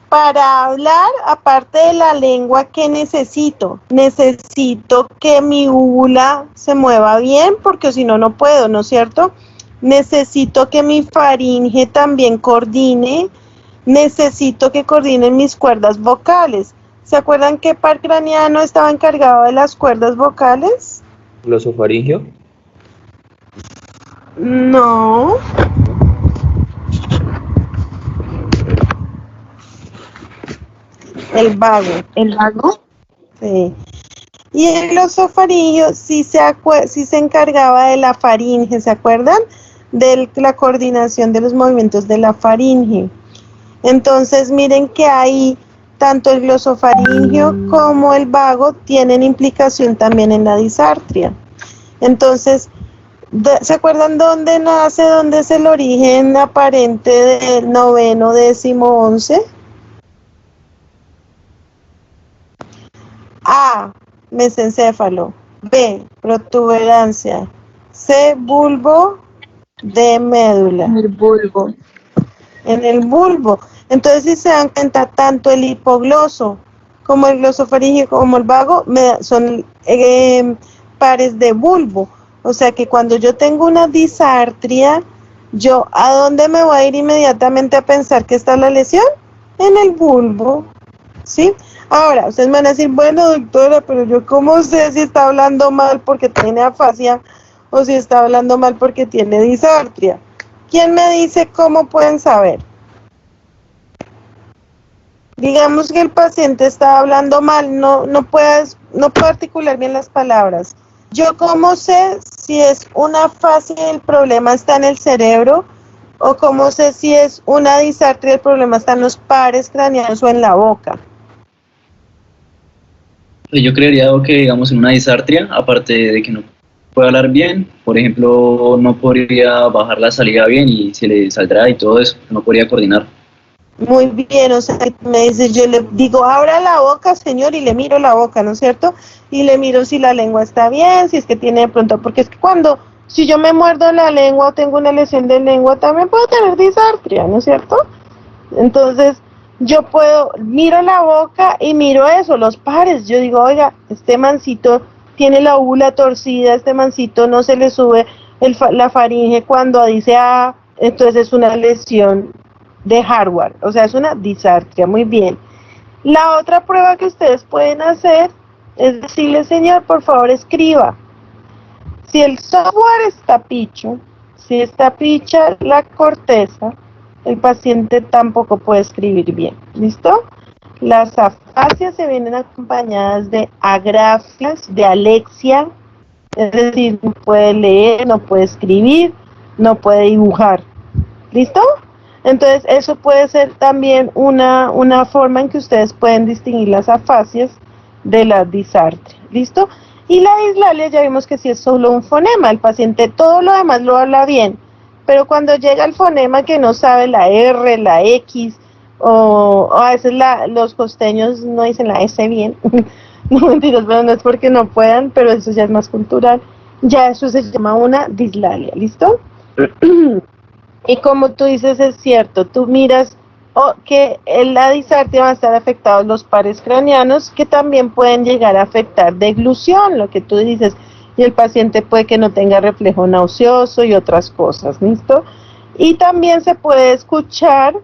para hablar, aparte de la lengua, ¿qué necesito? Necesito que mi úvula se mueva bien, porque si no, no puedo, ¿no es cierto? Necesito que mi faringe también coordine. Necesito que coordinen mis cuerdas vocales. ¿Se acuerdan qué par craneano estaba encargado de las cuerdas vocales? Glosofaringio. No. El vago. ¿El vago? Sí. Y el glosofaringio sí se encargaba de la faringe, ¿se acuerdan? De la coordinación de los movimientos de la faringe. Entonces, miren que hay tanto el glosofaringio como el vago tienen implicación también en la disartria. Entonces, ¿se acuerdan dónde nace, dónde es el origen aparente del noveno, décimo, 11? A, mesencéfalo. B, protuberancia. C, bulbo. D, médula. El bulbo. En el bulbo. Entonces, si se dan cuenta, tanto el hipogloso como el glosofaringio como el vago son pares de bulbo. O sea que cuando yo tengo una disartria, yo ¿a dónde me voy a ir inmediatamente a pensar que está la lesión? En el bulbo, ¿sí? Ahora, ustedes me van a decir, bueno, doctora, pero yo ¿cómo sé si está hablando mal porque tiene afasia o si está hablando mal porque tiene disartria? ¿Quién me dice cómo pueden saber? Digamos que el paciente está hablando mal, no puede articular bien las palabras. ¿Yo cómo sé si es una afasia y el problema está en el cerebro? ¿O cómo sé si es una disartria y el problema está en los pares craneanos o en la boca? Pues yo creería que, digamos, en una disartria, aparte de que no puede hablar bien, por ejemplo, no podría bajar la salida bien y se le saldrá y todo eso, no podría coordinar. Muy bien, o sea, me dice, yo le digo, abra la boca, señor, y le miro la boca, ¿no es cierto? Y le miro si la lengua está bien, si es que tiene de pronto, porque es que si yo me muerdo la lengua o tengo una lesión de lengua, también puedo tener disartria, ¿no es cierto? Entonces, miro la boca y miro eso, los pares, yo digo, oiga, este mancito tiene la úvula torcida, este mancito no se le sube la faringe cuando dice A, entonces es una lesión de hardware, o sea, es una disartria, muy bien. La otra prueba que ustedes pueden hacer es decirle, señor, por favor escriba. Si el software está picho, si está picha la corteza, el paciente tampoco puede escribir bien, ¿listo? Las afasias se vienen acompañadas de agrafias, de alexia, es decir, no puede leer, no puede escribir, no puede dibujar, ¿listo? Entonces, eso puede ser también una forma en que ustedes pueden distinguir las afasias de la disartria, ¿listo? Y la dislalia ya vimos que sí es solo un fonema, el paciente todo lo demás lo habla bien, pero cuando llega el fonema que no sabe la R, la X, o a veces los costeños no dicen la S bien, no mentiras, pero no es porque no puedan, pero eso ya es más cultural, ya eso se llama una dislalia, ¿listo? Y como tú dices, es cierto, tú miras que en la disartria van a estar afectados los pares craneanos que también pueden llegar a afectar deglución, lo que tú dices, y el paciente puede que no tenga reflejo nauseoso y otras cosas, ¿listo? Y también se puede escuchar,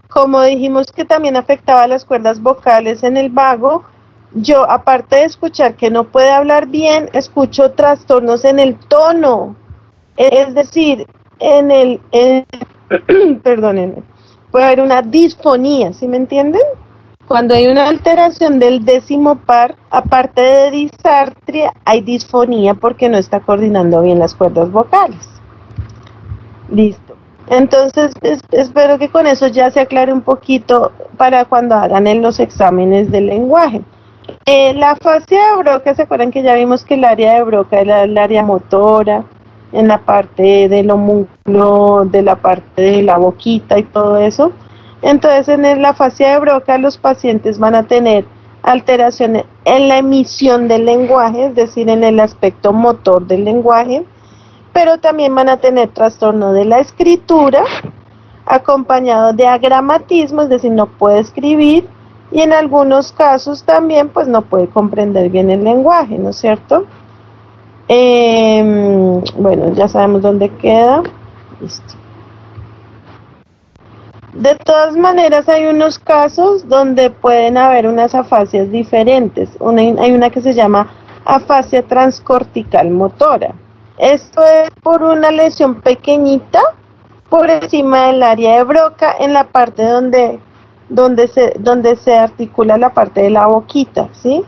como dijimos que también afectaba las cuerdas vocales en el vago, yo aparte de escuchar que no puede hablar bien, escucho trastornos en el tono, es decir, perdónenme, puede haber una disfonía, ¿sí me entienden? Cuando hay una alteración del décimo par, aparte de disartria, hay disfonía porque no está coordinando bien las cuerdas vocales. Listo. Entonces, espero que con eso ya se aclare un poquito para cuando hagan los exámenes del lenguaje. La afasia de Broca, ¿se acuerdan que ya vimos que el área de Broca era el área motora? En la parte del homúnculo, de la parte de la boquita y todo eso. Entonces, en la afasia de Broca, los pacientes van a tener alteraciones en la emisión del lenguaje, es decir, en el aspecto motor del lenguaje, pero también van a tener trastorno de la escritura, acompañado de agramatismo, es decir, no puede escribir, y en algunos casos también, pues no puede comprender bien el lenguaje, ¿no es cierto? Bueno, ya sabemos dónde queda. Listo. De todas maneras, hay unos casos donde pueden haber unas afasias diferentes. Hay una que se llama afasia transcortical motora. Esto es por una lesión pequeñita por encima del área de Broca, en la parte donde se articula la parte de la boquita, ¿sí?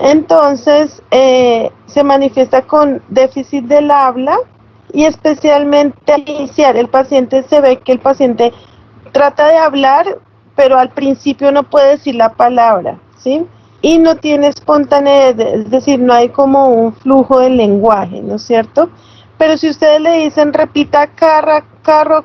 Entonces, se manifiesta con déficit del habla y especialmente al iniciar, se ve que el paciente trata de hablar, pero al principio no puede decir la palabra, ¿sí? Y no tiene espontaneidad, es decir, no hay como un flujo del lenguaje, ¿no es cierto? Pero si ustedes le dicen, repita carro,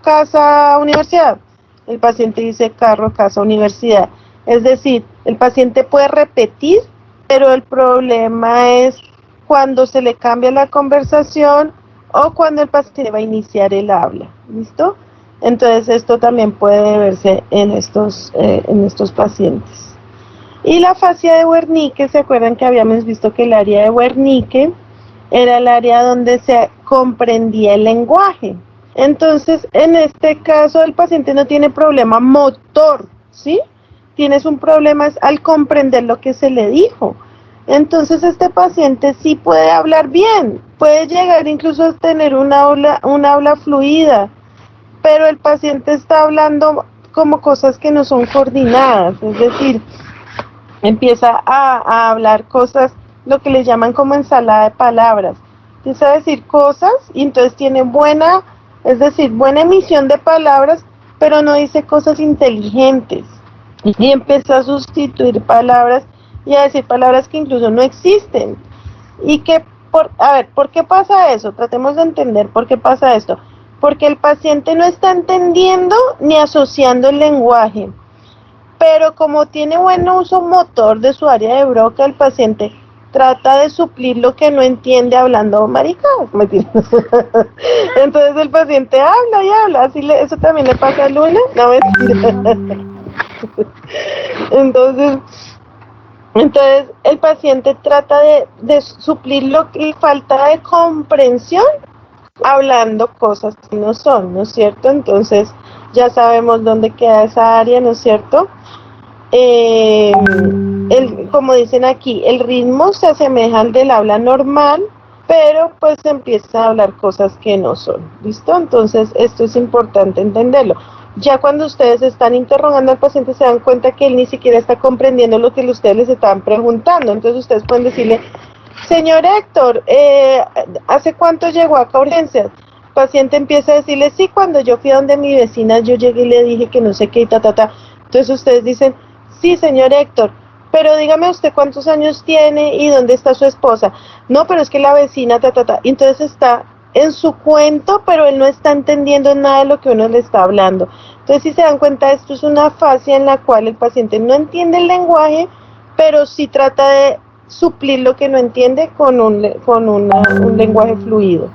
casa, universidad, el paciente dice carro, casa, universidad. Es decir, el paciente puede repetir, pero el problema es cuando se le cambia la conversación o cuando el paciente va a iniciar el habla, ¿listo? Entonces esto también puede verse en estos pacientes. Y la fascia de Wernicke, ¿se acuerdan que habíamos visto que el área de Wernicke era el área donde se comprendía el lenguaje? Entonces, en este caso, el paciente no tiene problema motor, ¿sí? Tienes un problema al comprender lo que se le dijo. Entonces, este paciente sí puede hablar bien, puede llegar incluso a tener un habla fluida, pero el paciente está hablando como cosas que no son coordinadas, es decir, empieza a hablar cosas, lo que le llaman como ensalada de palabras. Empieza a decir cosas y entonces tiene buena emisión de palabras, pero no dice cosas inteligentes. Y empieza a sustituir palabras y a decir palabras que incluso no existen. Y que, ¿por qué pasa eso? Tratemos de entender por qué pasa esto. Porque el paciente no está entendiendo ni asociando el lenguaje. Pero como tiene buen uso motor de su área de Broca, el paciente trata de suplir lo que no entiende hablando maricadas. Entonces el paciente habla y habla, eso también le pasa a Luna, no mentira. Entonces el paciente trata de suplir lo que falta de comprensión hablando cosas que no son, ¿no es cierto? Entonces ya sabemos dónde queda esa área, ¿no es cierto? Como dicen aquí, el ritmo se asemeja al del habla normal, pero pues empieza a hablar cosas que no son, ¿listo? Entonces esto es importante entenderlo. Ya cuando ustedes están interrogando al paciente se dan cuenta que él ni siquiera está comprendiendo lo que ustedes les están preguntando, entonces ustedes pueden decirle, señor Héctor, ¿hace cuánto llegó acá a urgencias? El paciente empieza a decirle, sí, cuando yo fui a donde mi vecina, yo llegué y le dije que no sé qué y Entonces ustedes dicen, sí, señor Héctor, pero dígame usted cuántos años tiene y dónde está su esposa. No, pero es que la vecina, Entonces está en su cuento, pero él no está entendiendo nada de lo que uno le está hablando. Entonces, si se dan cuenta, esto es una fase en la cual el paciente no entiende el lenguaje, pero sí trata de suplir lo que no entiende con un lenguaje fluido.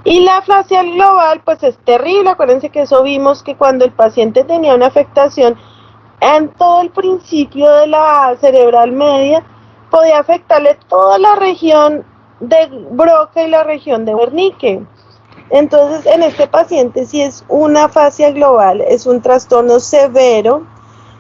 Y la fascia global, pues es terrible. Acuérdense que eso vimos que cuando el paciente tenía una afectación en todo el principio de la cerebral media, podía afectarle toda la región de Broca y la región de Wernicke. Entonces, en este paciente, si es una fascia global, es un trastorno severo.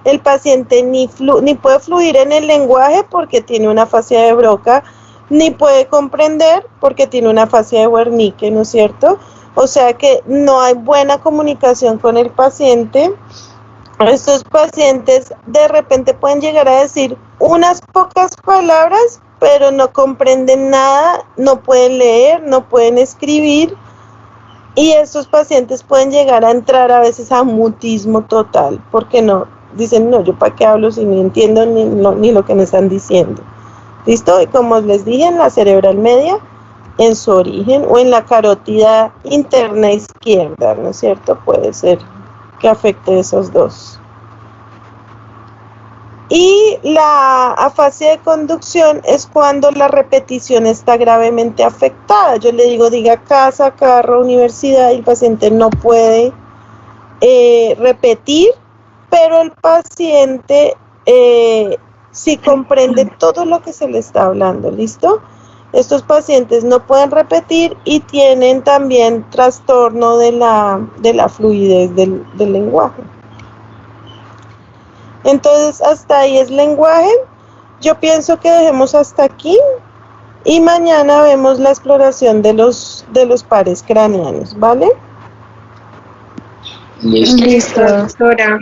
El paciente ni puede fluir en el lenguaje porque tiene una fascia de Broca, ni puede comprender porque tiene una fascia de Wernicke, ¿no es cierto? O sea que no hay buena comunicación con el paciente. Estos pacientes de repente pueden llegar a decir unas pocas palabras, pero no comprenden nada, no pueden leer, no pueden escribir, y estos pacientes pueden llegar a entrar a veces a mutismo total, porque no, dicen, no, yo para qué hablo si no entiendo ni lo que me están diciendo. ¿Listo? Y como les dije, en la cerebral media, en su origen, o en la carótida interna izquierda, ¿no es cierto? Puede ser que afecte esos dos. Y la afasia de conducción es cuando la repetición está gravemente afectada. Yo le diga casa, carro, universidad, y el paciente no puede repetir, pero el paciente sí comprende todo lo que se le está hablando, ¿listo? Estos pacientes no pueden repetir y tienen también trastorno de la fluidez del lenguaje. Entonces, hasta ahí es lenguaje. Yo pienso que dejemos hasta aquí y mañana vemos la exploración de los pares craneanos, ¿vale? Listo. Doctora.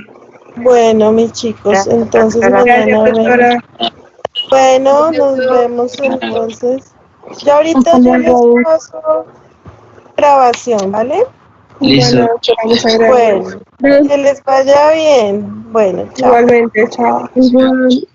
Bueno, mis chicos, Gracias, entonces doctora. mañana Gracias, vemos. doctora. Bueno, nos vemos entonces. Ya ahorita Hasta yo les luego. paso grabación, ¿vale? Listo. Bueno, doctora, muchas gracias. Bueno, que les vaya bien. Bueno, chao. Igualmente, chao. Igual.